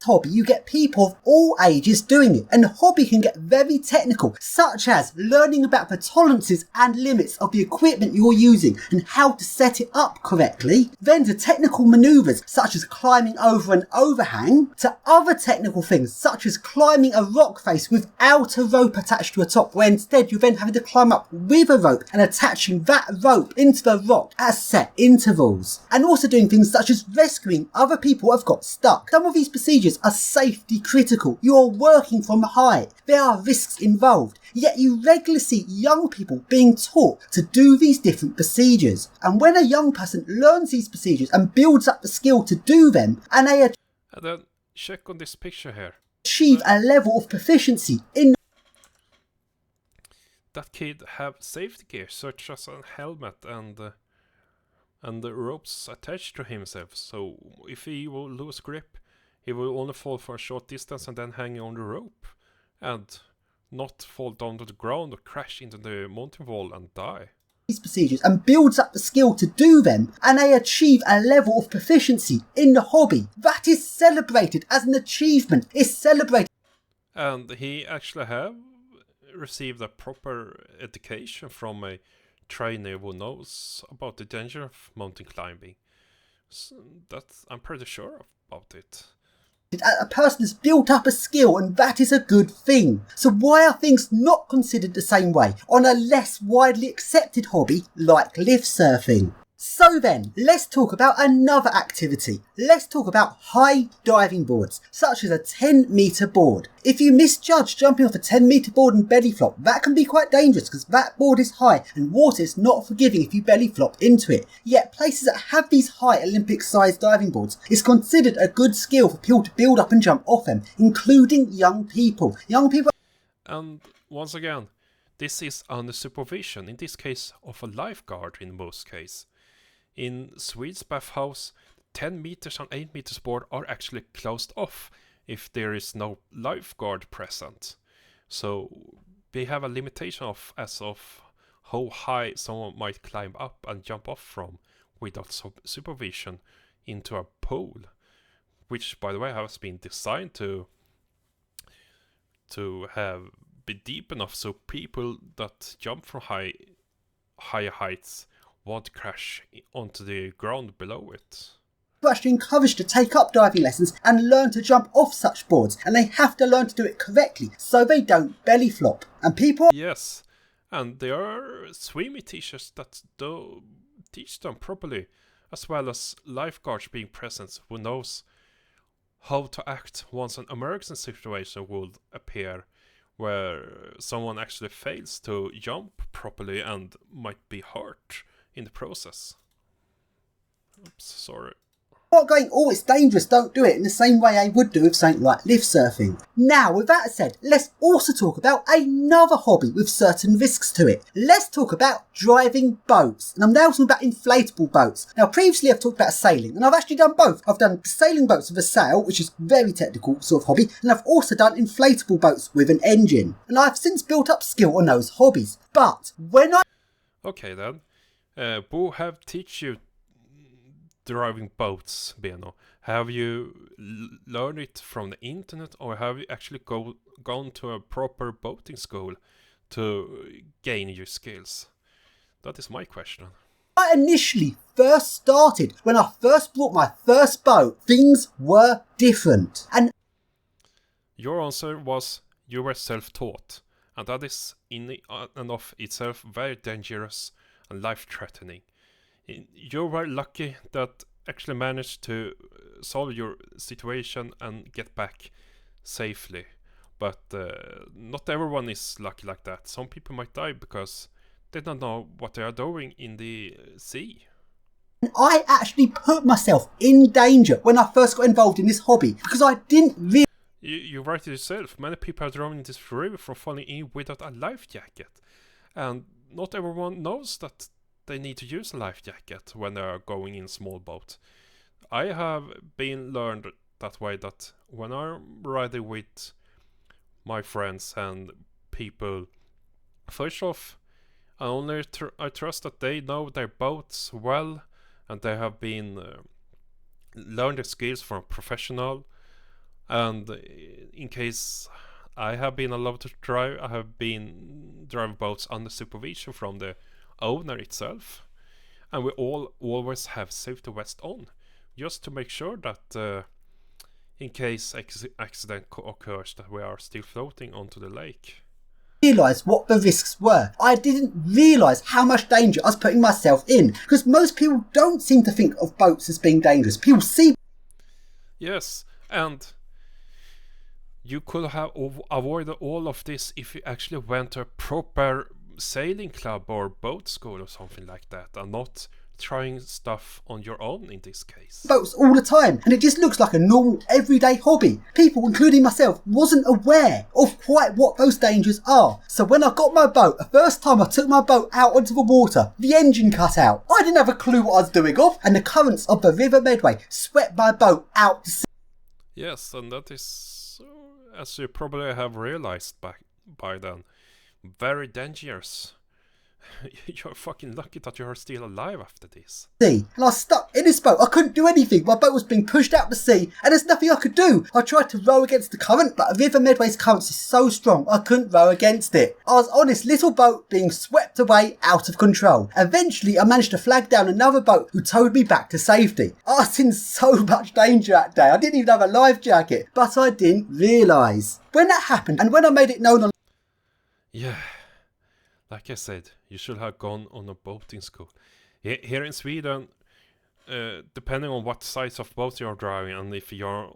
Hobby, you get people of all ages doing it, and the hobby can get very technical, such as learning about the tolerances and limits of the equipment you're using and how to set it up correctly, then to technical manoeuvres such as climbing over an overhang, to other technical things such as climbing a rock face without a rope attached to a top, where instead you're then having to climb up with a rope and attaching that rope into the rock at set intervals, and also doing things such as rescuing other people who have got stuck. Some of these procedures are safety critical. You're working from height. There are risks involved. Yet you regularly see young people being taught to do these different procedures. And when a young person learns these procedures and builds up the skill to do them, and they And then check on this picture here. achieve a level of proficiency in... That kid have safety gear such as a helmet and the ropes attached to himself. So if he will lose grip, he will only fall for a short distance and then hang on the rope and not fall down to the ground or crash into the mountain wall and die. These procedures and builds up the skill to do them, and they achieve a level of proficiency in the hobby that is celebrated as an achievement. Is celebrated. And he actually have received a proper education from a trainer who knows about the danger of mountain climbing. So I'm pretty sure about it. A person has built up a skill, and that is a good thing. So why are things not considered the same way on a less widely accepted hobby like lift surfing? So then, let's talk about another activity. Let's talk about high diving boards, such as a 10-metre board. If you misjudge jumping off a 10-metre board and belly flop, that can be quite dangerous because that board is high and water is not forgiving if you belly flop into it. Yet places that have these high Olympic-sized diving boards is considered a good skill for people to build up and jump off them, including young people. And once again, this is under supervision, in this case of a lifeguard in most cases. In Sweden's bathhouse, 10 meters and 8 meters board are actually closed off if there is no lifeguard present. So they have a limitation of how high someone might climb up and jump off from without supervision into a pool, which by the way has been designed to be deep enough so people that jump from higher heights won't crash onto the ground below it. Are actually encouraged to take up diving lessons and learn to jump off such boards, and they have to learn to do it correctly so they don't belly flop. And people... Yes, and there are swimming teachers that do teach them properly, as well as lifeguards being present who knows how to act once an emergency situation would appear where someone actually fails to jump properly and might be hurt in the process. Oops, sorry. Not going, oh, it's dangerous, don't do it, in the same way I would do with something like lift surfing. Now, with that said, let's also talk about another hobby with certain risks to it. Let's talk about driving boats. And I'm now talking about inflatable boats. Now, previously I've talked about sailing, and I've actually done both. I've done sailing boats with a sail, which is very technical sort of hobby, and I've also done inflatable boats with an engine. And I've since built up skill on those hobbies. But when I... Okay then. Who have teach you driving boats, Beno? Have you learned it from the internet, or have you actually gone to a proper boating school to gain your skills? That is my question. I initially first started, when I first bought my first boat, things were different. And your answer was you were self-taught, and that is in and of itself very dangerous and life-threatening. You were lucky that actually managed to solve your situation and get back safely. But not everyone is lucky like that. Some people might die because they don't know what they are doing in the sea. I actually put myself in danger when I first got involved in this hobby because I didn't really... You write it yourself. Many people are drowning in this river from falling in without a life jacket. And not everyone knows that they need to use a life jacket when they are going in small boat. I have been learned that way, that when I'm riding with my friends and people, first off, I trust that they know their boats well and they have been learned the skills from a professional. And in case I have been allowed to drive, I have been driving boats under supervision from the owner itself, and we always have safety vest on, just to make sure that in case accident occurs, that we are still floating onto the lake. Realise what the risks were. I didn't realise how much danger I was putting myself in, because most people don't seem to think of boats as being dangerous. People see... Yes, and you could have avoided all of this if you actually went to a proper sailing club or boat school or something like that, and not trying stuff on your own in this case. Boats all the time, and it just looks like a normal everyday hobby. People, including myself, wasn't aware of quite what those dangers are. So when I got my boat, the first time I took my boat out onto the water, the engine cut out. I didn't have a clue what I was doing off, and the currents of the River Medway swept my boat out to sea. Yes, and that is, as you probably have realized by then, very dangerous. You're fucking lucky that you're still alive after this. And I was stuck in this boat. I couldn't do anything. My boat was being pushed out to sea and there's nothing I could do. I tried to row against the current, but River Medway's currents is so strong I couldn't row against it. I was on this little boat being swept away out of control. Eventually I managed to flag down another boat who towed me back to safety. I was in so much danger that day. I didn't even have a life jacket, but I didn't realise. When that happened and when I made it known on... Yeah, like I said, you should have gone on a boating school. Here in Sweden, depending on what size of boat you're driving and if you're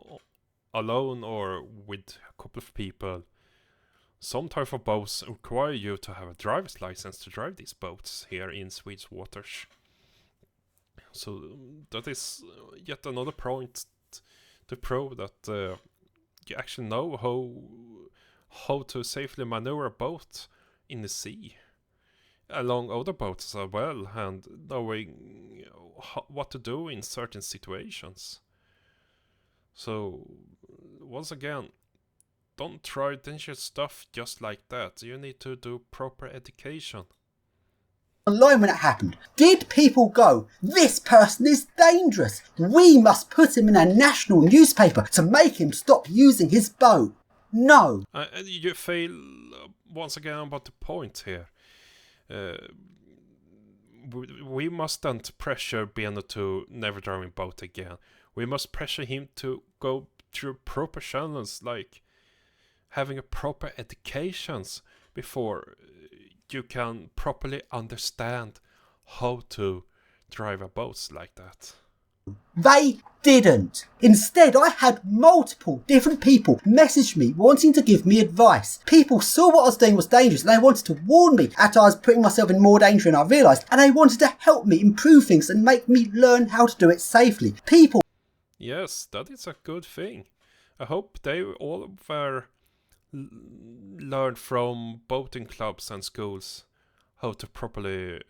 alone or with a couple of people, some type of boats require you to have a driver's license to drive these boats here in Swedish waters. So that is yet another point to prove that you actually know how to safely maneuver a boat in the sea along other boats as well, and knowing what to do in certain situations. So once again, don't try dangerous stuff just like that. You need to do proper education. Online when it happened. Did people go, this person is dangerous, we must put him in a national newspaper to make him stop using his boat? No. You fail once again about the point here. We mustn't pressure Beno to never driving boat again. We must pressure him to go through proper channels, like having a proper educations before you can properly understand how to drive a boat like that. They didn't. Instead, I had multiple different people message me wanting to give me advice. People saw what I was doing was dangerous and they wanted to warn me after I was putting myself in more danger than I realised, and they wanted to help me improve things and make me learn how to do it safely. People... Yes, that is a good thing. I hope they all were learned from boating clubs and schools how to properly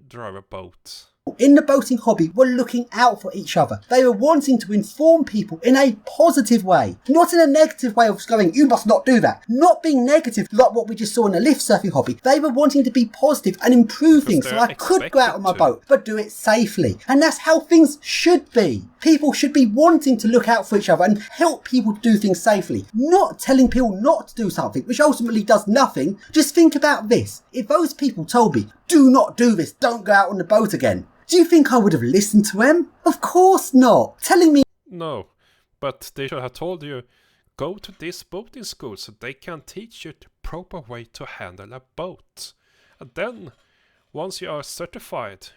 drive a boat. In the boating hobby were looking out for each other. They were wanting to inform people in a positive way, not in a negative way of going, you must not do that. Not being negative like what we just saw in the lift surfing hobby. They were wanting to be positive and improve things so I could go out on my boat, but do it safely. And that's how things should be. People should be wanting to look out for each other and help people do things safely, not telling people not to do something, which ultimately does nothing. Just think about this. If those people told me, do not do this, don't go out on the boat again, do you think I would have listened to him? Of course not. Telling me... No, but they should have told you, go to this boating school so they can teach you the proper way to handle a boat. And then, once you are certified,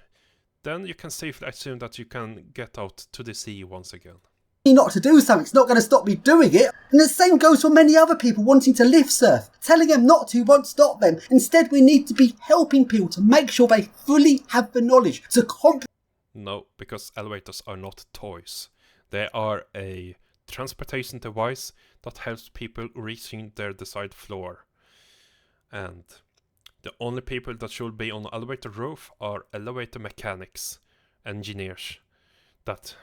then you can safely assume that you can get out to the sea once again. Not to do something, it's not going to stop me doing it. And the same goes for many other people wanting to lift surf. Telling them not to won't stop them. Instead, we need to be helping people to make sure they fully have the knowledge to comprehend. No, because elevators are not toys. They are a transportation device that helps people reaching their desired floor. And the only people that should be on the elevator roof are elevator mechanics, engineers, that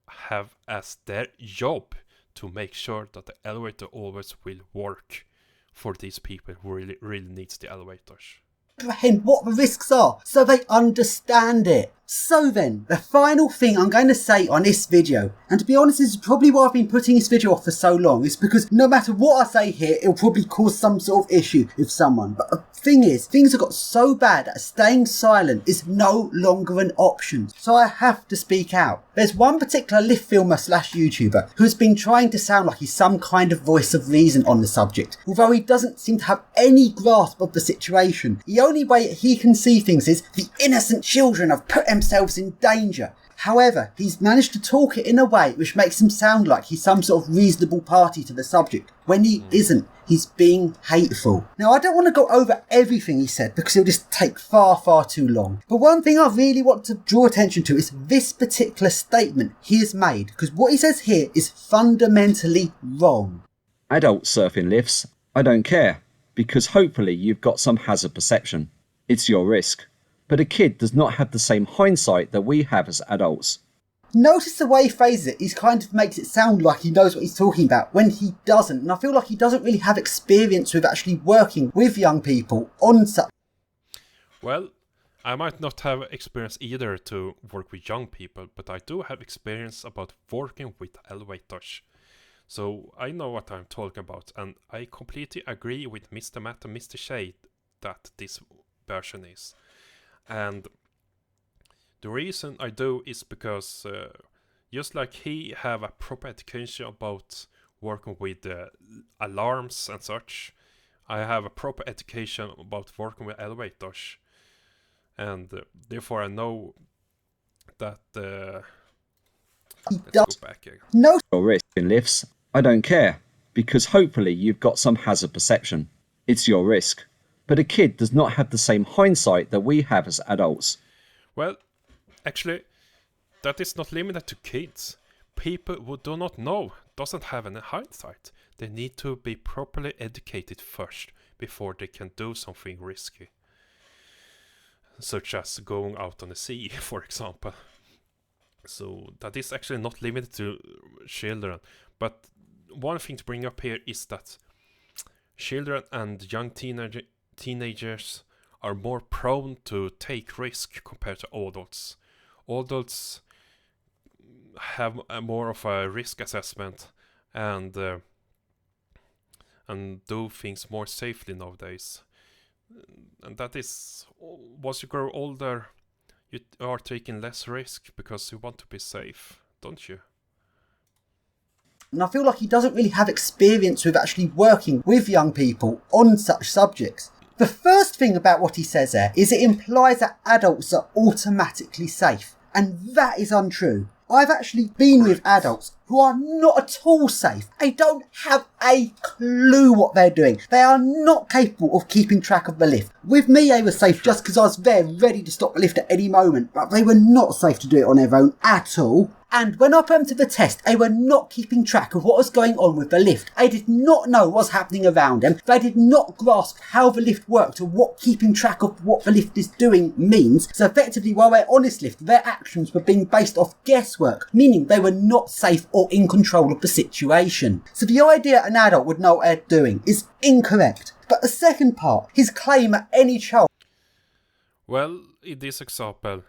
have as their job to make sure that the elevator always will work for these people who really needs the elevators. What the risks are so they understand it. So then, the final thing I'm going to say on this video, and to be honest, this is probably why I've been putting this video off for so long, is because no matter what I say here, it'll probably cause some sort of issue with someone. But the thing is, things have got so bad that staying silent is no longer an option. So I have to speak out. There's one particular lift filmer / YouTuber who's been trying to sound like he's some kind of voice of reason on the subject, although he doesn't seem to have any grasp of the situation. The only way he can see things is the innocent children have put themselves in danger. However, he's managed to talk it in a way which makes him sound like he's some sort of reasonable party to the subject, when he isn't. He's being hateful. Now, I don't want to go over everything he said because it'll just take far too long. But one thing I really want to draw attention to is this particular statement he has made, because what he says here is fundamentally wrong. Adult surfing lifts, I don't care, because hopefully you've got some hazard perception. It's your risk. But a kid does not have the same hindsight that we have as adults. Notice the way he phrases it, he kind of makes it sound like he knows what he's talking about when he doesn't. And I feel like he doesn't really have experience with actually working with young people on such... Well, I might not have experience either to work with young people, but I do have experience about working with elevators. So I know what I'm talking about, and I completely agree with Mr. Matt and Mr. Shade that this version is. And the reason I do is because just like he have a proper education about working with alarms and such, I have a proper education about working with elevators, and therefore I know that. He Let's does go back again. no Your risk in lifts, I don't care, because hopefully you've got some hazard perception. It's your risk. But a kid does not have the same hindsight that we have as adults. Well, actually, that is not limited to kids. People who do not know, doesn't have any hindsight. They need to be properly educated first before they can do something risky. Such as going out on the sea, for example. So that is actually not limited to children. But one thing to bring up here is that children and young teenagers are more prone to take risk compared to adults. Adults have more of a risk assessment and do things more safely nowadays. And that is, once you grow older, you are taking less risk because you want to be safe, don't you? and I feel like he doesn't really have experience with actually working with young people on such subjects. The first thing about what he says there is it implies that adults are automatically safe, and that is untrue. I've actually been with adults who are not at all safe. They don't have a clue what they're doing. They are not capable of keeping track of the lift. With me, they were safe just because I was there ready to stop the lift at any moment, but they were not safe to do it on their own at all. And when I put them to the test, they were not keeping track of what was going on with the lift. They did not know what was happening around them. They did not grasp how the lift worked or what keeping track of what the lift is doing means. So effectively, while they're on this lift, their actions were being based off guesswork, meaning they were not safe or in control of the situation. So the idea an adult would know what they're doing is incorrect. But the second part, his claim that any child... Well, in this example,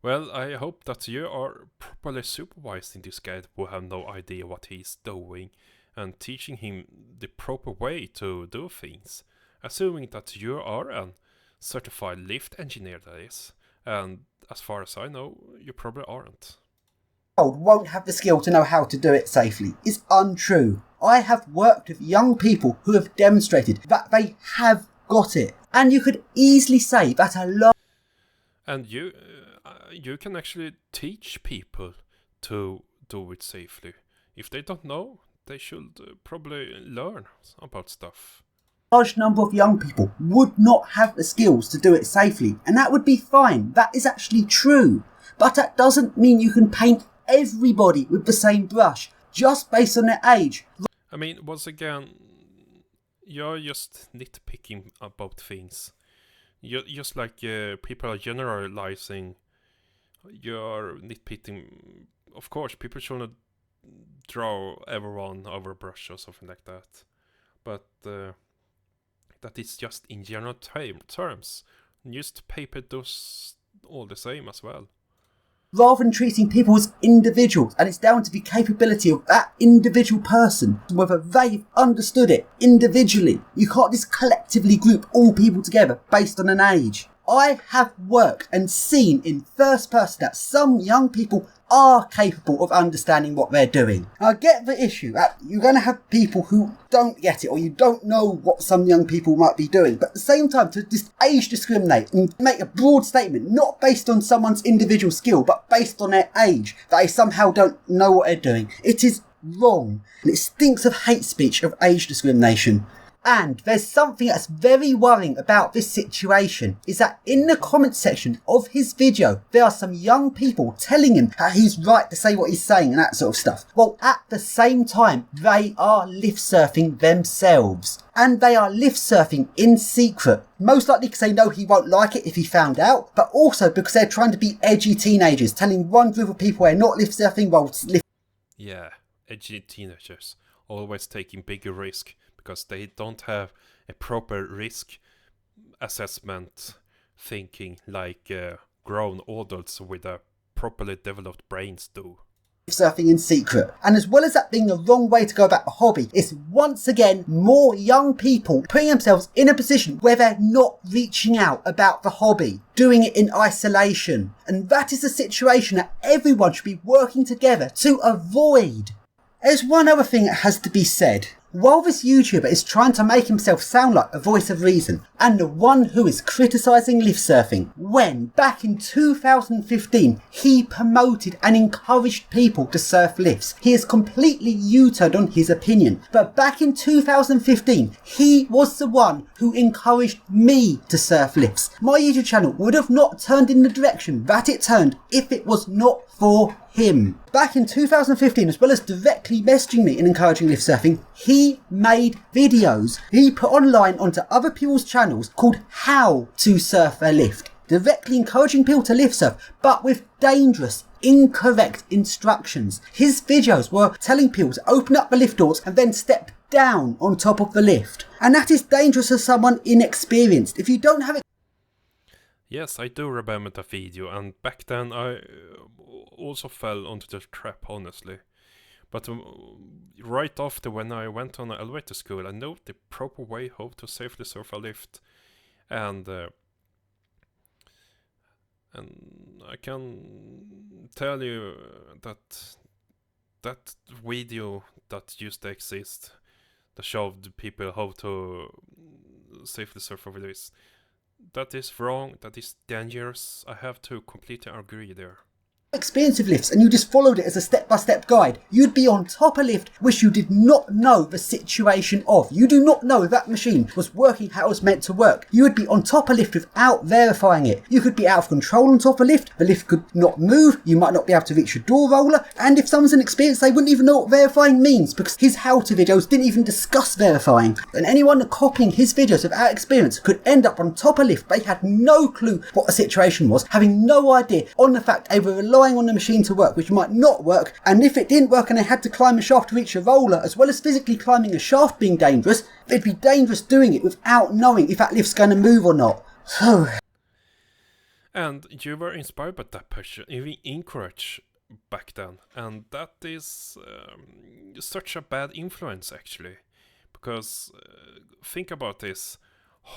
well, I hope that you are properly supervising this guy who have no idea what he's doing and teaching him the proper way to do things. Assuming that you are a certified lift engineer, that is. And as far as I know, you probably aren't. Won't have the skill to know how to do it safely is untrue. I have worked with young people who have demonstrated that they have got it. And you could easily say that a lot... And you can actually teach people to do it safely. If they don't know, they should probably learn about stuff. large number of young people would not have the skills to do it safely, and that would be fine. That is actually true. But that doesn't mean you can paint everybody with the same brush just based on their age. I mean, once again, you're just nitpicking about things. You're just like people are generalizing. You're nitpicking. Of course, people shouldn't draw everyone over a brush or something like that. But that is just in general terms. Newspaper does all the same as well. Rather than treating people as individuals, and it's down to the capability of that individual person, whether they've understood it individually. You can't just collectively group all people together based on an age. I have worked and seen in first person that some young people are capable of understanding what they're doing. I get the issue that you're going to have people who don't get it, or you don't know what some young people might be doing, but at the same time, to just age discriminate and make a broad statement not based on someone's individual skill but based on their age, that they somehow don't know what they're doing, it is wrong, and it stinks of hate speech of age discrimination. And there's something that's very worrying about this situation, is that in the comment section of his video, there are some young people telling him that he's right to say what he's saying and that sort of stuff. Well, at the same time, they are lift surfing themselves. And they are lift surfing in secret. Most likely because they know he won't like it if he found out, but also because they're trying to be edgy teenagers, telling one group of people they're not lift surfing while lift... Yeah, edgy teenagers, always taking bigger risk, because they don't have a proper risk assessment thinking like grown adults with properly developed brains do. Surfing in secret. And as well as that being the wrong way to go about the hobby, it's once again more young people putting themselves in a position where they're not reaching out about the hobby, doing it in isolation. And that is a situation that everyone should be working together to avoid. There's one other thing that has to be said. While this YouTuber is trying to make himself sound like a voice of reason and the one who is criticising lift surfing, when back in 2015 he promoted and encouraged people to surf lifts, he has completely U-turned on his opinion. But back in 2015 he was the one who encouraged me to surf lifts. My YouTube channel would have not turned in the direction that it turned if it was not for him. Back in 2015, as well as directly messaging me and encouraging lift surfing, he made videos he put online onto other people's channels called How to Surf a Lift, directly encouraging people to lift surf, but with dangerous, incorrect instructions. His videos were telling people to open up the lift doors and then step down on top of the lift. And that is dangerous for someone inexperienced. If you don't have it. Yes, I do remember the video, and back then I also fell onto the trap, honestly. But right after, when I went on an elevator school, I know the proper way how to safely surf a lift, and I can tell you that that video that used to exist, that showed people how to safely surf over this, that is wrong, that is dangerous. I have to completely agree there. Experience of lifts and you just followed it as a step-by-step guide, you'd be on top of a lift which you did not know the situation of. You do not know if that machine was working how it was meant to work. You would be on top of a lift without verifying it. You could be out of control on top of a lift, the lift could not move, you might not be able to reach your door roller, and if someone's inexperienced they wouldn't even know what verifying means because his how-to videos didn't even discuss verifying. And anyone copying his videos without experience could end up on top of a lift. They had no clue what the situation was, having no idea on the fact they were relying on the machine to work, which might not work, and if it didn't work and they had to climb a shaft to reach a roller, as well as physically climbing a shaft being dangerous, it'd be dangerous doing it without knowing if that lift's going to move or not. So. And you were inspired by that passion, even encouraged back then, and that is such a bad influence actually, because think about this,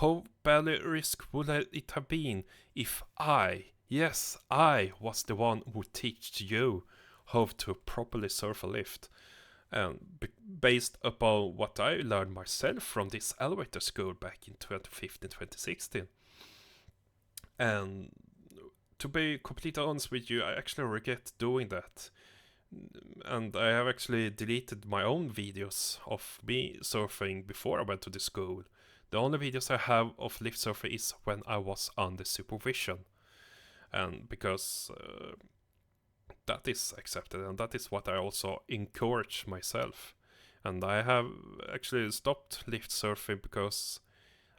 how badly risk would it have been if Yes, I was the one who taught you how to properly surf a lift. And based upon what I learned myself from this elevator school back in 2015, 2016. And to be completely honest with you, I actually regret doing that. And I have actually deleted my own videos of me surfing before I went to the school. The only videos I have of lift surfing is when I was under supervision. And because that is accepted, and that is what I also encourage myself. And I have actually stopped lift surfing because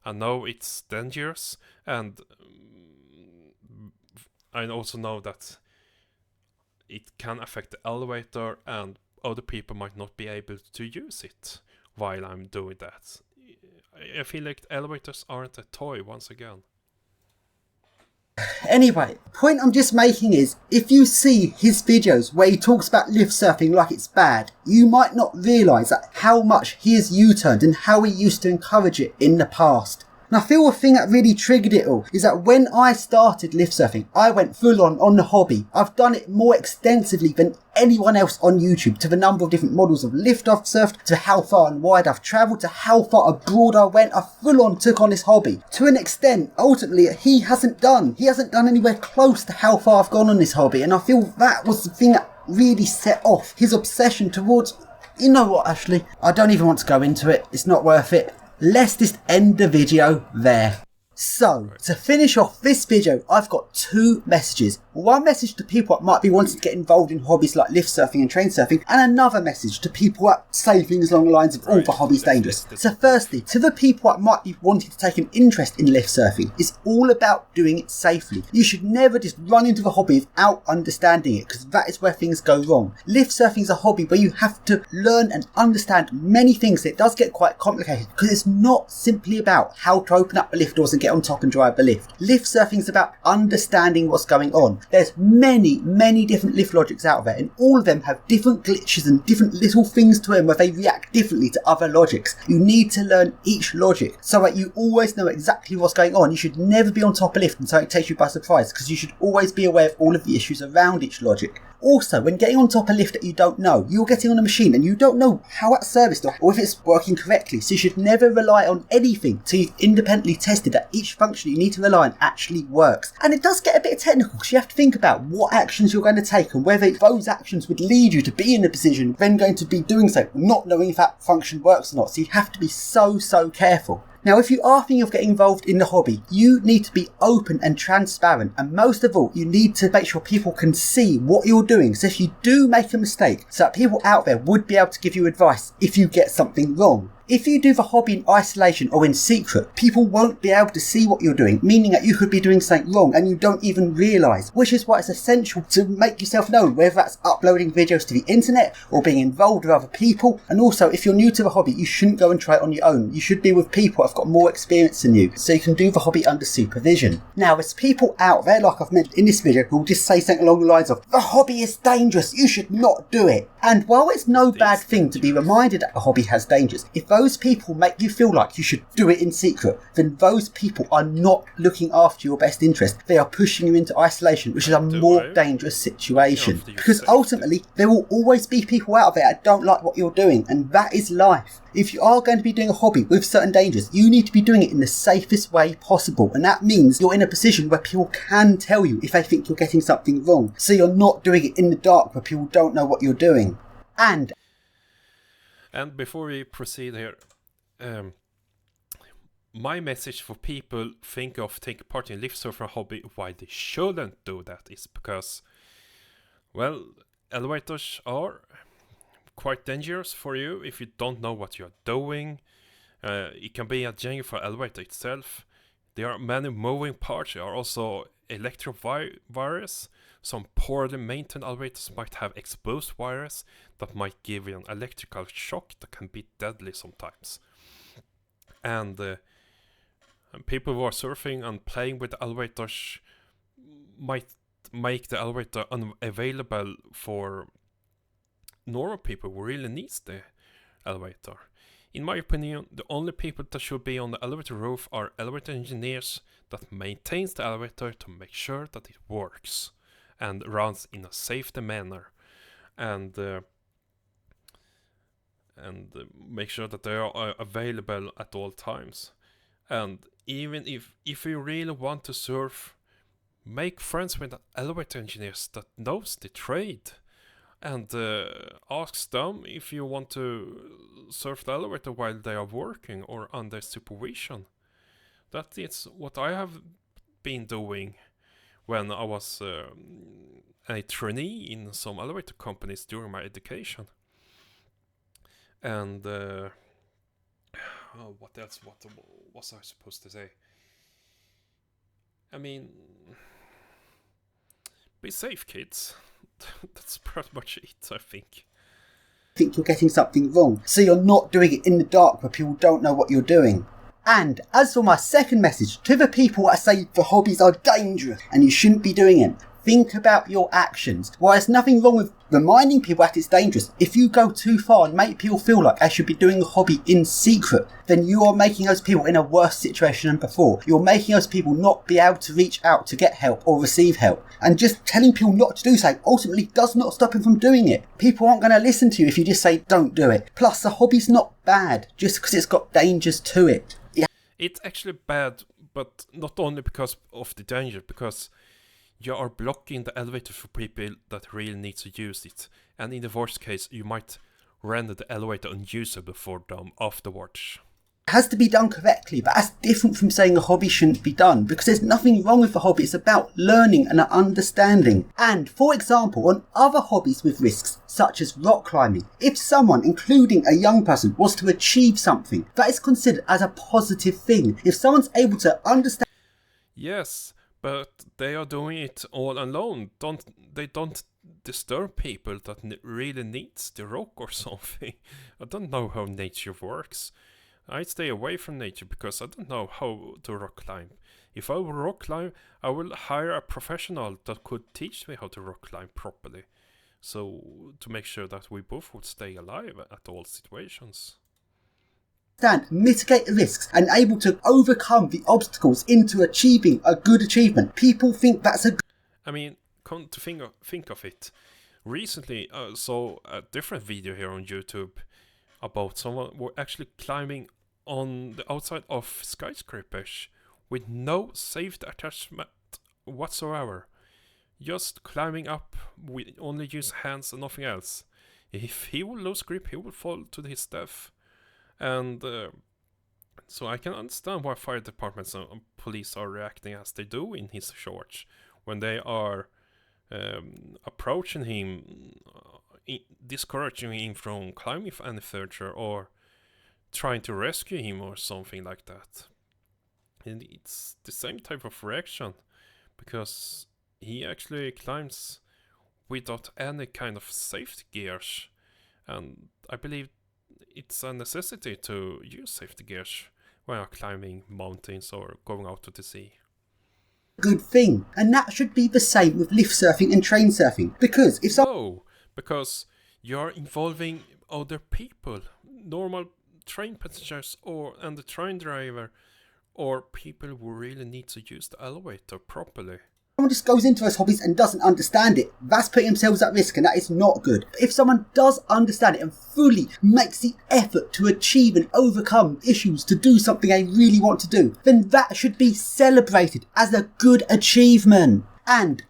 I know it's dangerous, and I also know that it can affect the elevator and other people might not be able to use it while I'm doing that. I feel like elevators aren't a toy once again. Anyway, the point I'm just making is, if you see his videos where he talks about lift surfing like it's bad, you might not realise that how much he has U-turned and how he used to encourage it in the past. And I feel the thing that really triggered it all is that when I started lift surfing, I went full on the hobby. I've done it more extensively than anyone else on YouTube, to the number of different models of lift I've surfed, to how far and wide I've travelled, to how far abroad I went. I full on took on this hobby to an extent ultimately he hasn't done anywhere close to how far I've gone on this hobby. And I feel that was the thing that really set off his obsession towards, you know what, Ashley, I don't even want to go into it, it's not worth it. Let's just end the video there. So, to finish off this video, I've got two messages. One message to people that might be wanting to get involved in hobbies like lift surfing and train surfing, and another message to people that say things along the lines of all the hobbies dangerous. So firstly, to the people that might be wanting to take an interest in lift surfing, it's all about doing it safely. You should never just run into the hobby without understanding it, because that is where things go wrong. Lift surfing is a hobby where you have to learn and understand many things. It does get quite complicated because it's not simply about how to open up the lift doors and get on top and drive the lift. Lift surfing is about understanding what's going on. There's many different lift logics out there, and all of them have different glitches and different little things to them where they react differently to other logics. You need to learn each logic so that you always know exactly what's going on. You should never be on top of a lift and something takes you by surprise, because you should always be aware of all of the issues around each logic. Also, when getting on top of a lift that you don't know, you're getting on a machine and you don't know how it's serviced or if it's working correctly, so you should never rely on anything till you've independently tested that each function you need to rely on actually works. And it does get a bit technical, because you have to think about what actions you're going to take and whether those actions would lead you to be in a position then going to be doing so, not knowing if that function works or not. So you have to be so careful. Now, if you are thinking of getting involved in the hobby, you need to be open and transparent, and most of all, you need to make sure people can see what you're doing. So if you do make a mistake, so that people out there would be able to give you advice if you get something wrong. If you do the hobby in isolation or in secret, people won't be able to see what you're doing, meaning that you could be doing something wrong and you don't even realise, which is why it's essential to make yourself known, whether that's uploading videos to the internet or being involved with other people. And also, if you're new to the hobby, you shouldn't go and try it on your own. You should be with people that have got more experience than you, so you can do the hobby under supervision. Now, there's people out there, like I've mentioned in this video, who will just say something along the lines of, "The hobby is dangerous, you should not do it." And while it's no bad thing to be reminded that a hobby has dangers, if those people make you feel like you should do it in secret, then those people are not looking after your best interest. They are pushing you into isolation, which is a more dangerous situation. Because ultimately, there will always be people out there that don't like what you're doing, and that is life. If you are going to be doing a hobby with certain dangers, you need to be doing it in the safest way possible. And that means you're in a position where people can tell you if they think you're getting something wrong. So you're not doing it in the dark where people don't know what you're doing. And before we proceed here, my message for people think of taking part in lift surfing hobby, why they shouldn't do that, is because, well, elevators are quite dangerous for you if you don't know what you're doing. It can be a danger for elevator itself. There are many moving parts. There are also electric wires. Some poorly maintained elevators might have exposed wires that might give you an electrical shock that can be deadly sometimes. And people who are surfing and playing with the elevators might make the elevator unavailable for normal people who really needs the elevator. In my opinion, the only people that should be on the elevator roof are elevator engineers that maintains the elevator to make sure that it works and runs in a safe manner, and make sure that they are available at all times. And even if you really want to surf, make friends with elevator engineers that knows the trade, and ask them if you want to surf the elevator while they are working or under supervision. That is what I have been doing when I was a trainee in some elevator companies during my education. And what else? What was I supposed to say? I mean, be safe, kids. That's pretty much it, I think you're getting something wrong, so you're not doing it in the dark where people don't know what you're doing. And as for my second message, to the people that say the hobbies are dangerous and you shouldn't be doing them, think about your actions. While there's nothing wrong with reminding people that it's dangerous, if you go too far and make people feel like they should be doing a hobby in secret, then you are making those people in a worse situation than before. You're making those people not be able to reach out to get help or receive help. And just telling people not to do so ultimately does not stop them from doing it. People aren't going to listen to you if you just say don't do it. Plus, the hobby's not bad just because it's got dangers to it. It's actually bad, but not only because of the danger, because you are blocking the elevator for people that really need to use it. And in the worst case, you might render the elevator unusable for them afterwards. has to be done correctly, but that's different from saying a hobby shouldn't be done, because there's nothing wrong with a hobby. It's about learning and understanding. And for example, on other hobbies with risks, such as rock climbing, if someone, including a young person, was to achieve something, that is considered as a positive thing. If someone's able to understand... Yes, but they are doing it all alone. They don't disturb people that really needs the rock or something. I don't know how nature works. I stay away from nature because I don't know how to rock climb. If I will rock climb, I will hire a professional that could teach me how to rock climb properly. So, to make sure that we both would stay alive at all situations. Mitigate the risks, and able to overcome the obstacles into achieving a good achievement. People think that's a... I mean, come to think of it. Recently, I saw a different video here on YouTube about someone were actually climbing on the outside of skyscrapers with no safety attachment whatsoever. Just climbing up with only use hands and nothing else. If he will lose grip, he will fall to his death. And so I can understand why fire departments and police are reacting as they do in his shorts when they are approaching him, discouraging him from climbing any further, or trying to rescue him or something like that. And it's the same type of reaction, because he actually climbs without any kind of safety gears, and I believe it's a necessity to use safety gears when you're climbing mountains or going out to the sea. Good thing, and that should be the same with lift surfing and train surfing, because if No, because you're involving other people, normal train passengers and the train driver, or people who really need to use the elevator properly. someone just goes into those hobbies and doesn't understand it, that's putting themselves at risk, and that is not good. If someone does understand it and fully makes the effort to achieve and overcome issues to do something they really want to do, then that should be celebrated as a good achievement. And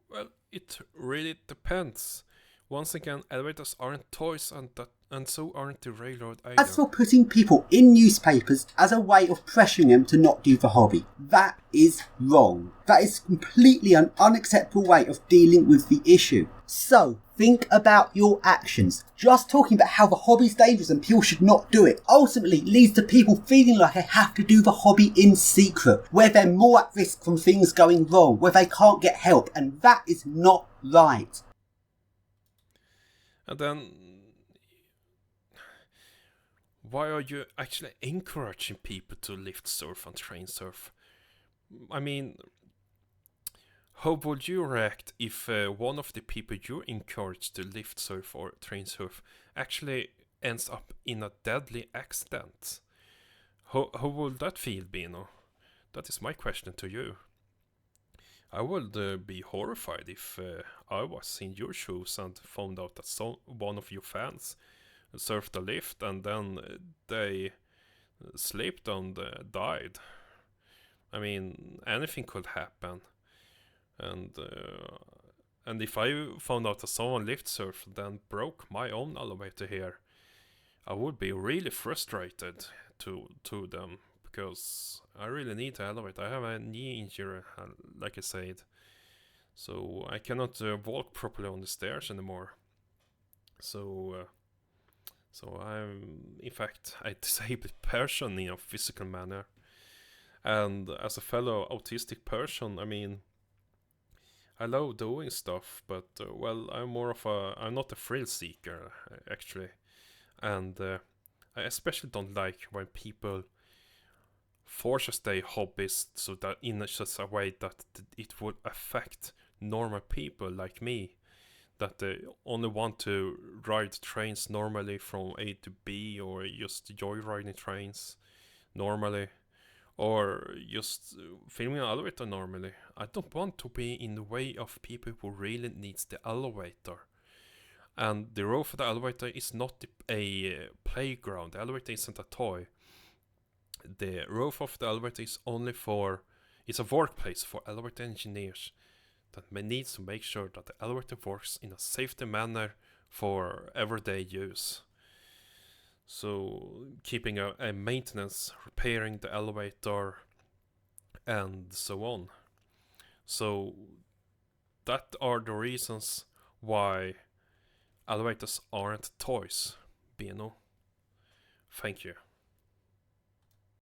Well, it really depends. Once again, elevators aren't toys, and so aren't the railroad either. as for putting people in newspapers as a way of pressuring them to not do the hobby, that is wrong. That is completely an unacceptable way of dealing with the issue. So, think about your actions. Just talking about how the hobby is dangerous and people should not do it ultimately leads to people feeling like they have to do the hobby in secret, where they're more at risk from things going wrong, where they can't get help, and that is not right. And then, why are you actually encouraging people to lift surf and train surf? I mean, how would you react if one of the people you encourage to lift surf or train surf actually ends up in a deadly accident? How would that feel, Bino? That is my question to you. I would be horrified if I was in your shoes and found out that one of your fans surfed a lift and then they slipped and died. I mean, anything could happen. And if I found out that someone lift surfed then broke my own elevator here, I would be really frustrated to them, because I really need the elevator. I have a knee injury, like I said, so I cannot walk properly on the stairs anymore. So I'm in fact a disabled person in a physical manner, and as a fellow autistic person, I mean, I love doing stuff, but well, I'm not a thrill seeker actually, and I especially don't like when people forces their hobbies so that in such a way that it would affect normal people like me, that they only want to ride trains normally from A to B, or just joyriding trains normally, or just filming an elevator normally. I don't want to be in the way of people who really needs the elevator. And the roof of the elevator is not a playground. The elevator isn't a toy. The roof of the elevator is it's a workplace for elevator engineers that needs to make sure that the elevator works in a safety manner for everyday use. So keeping a maintenance, repairing the elevator, and so on. So that are the reasons why elevators aren't toys, Bino. Thank you.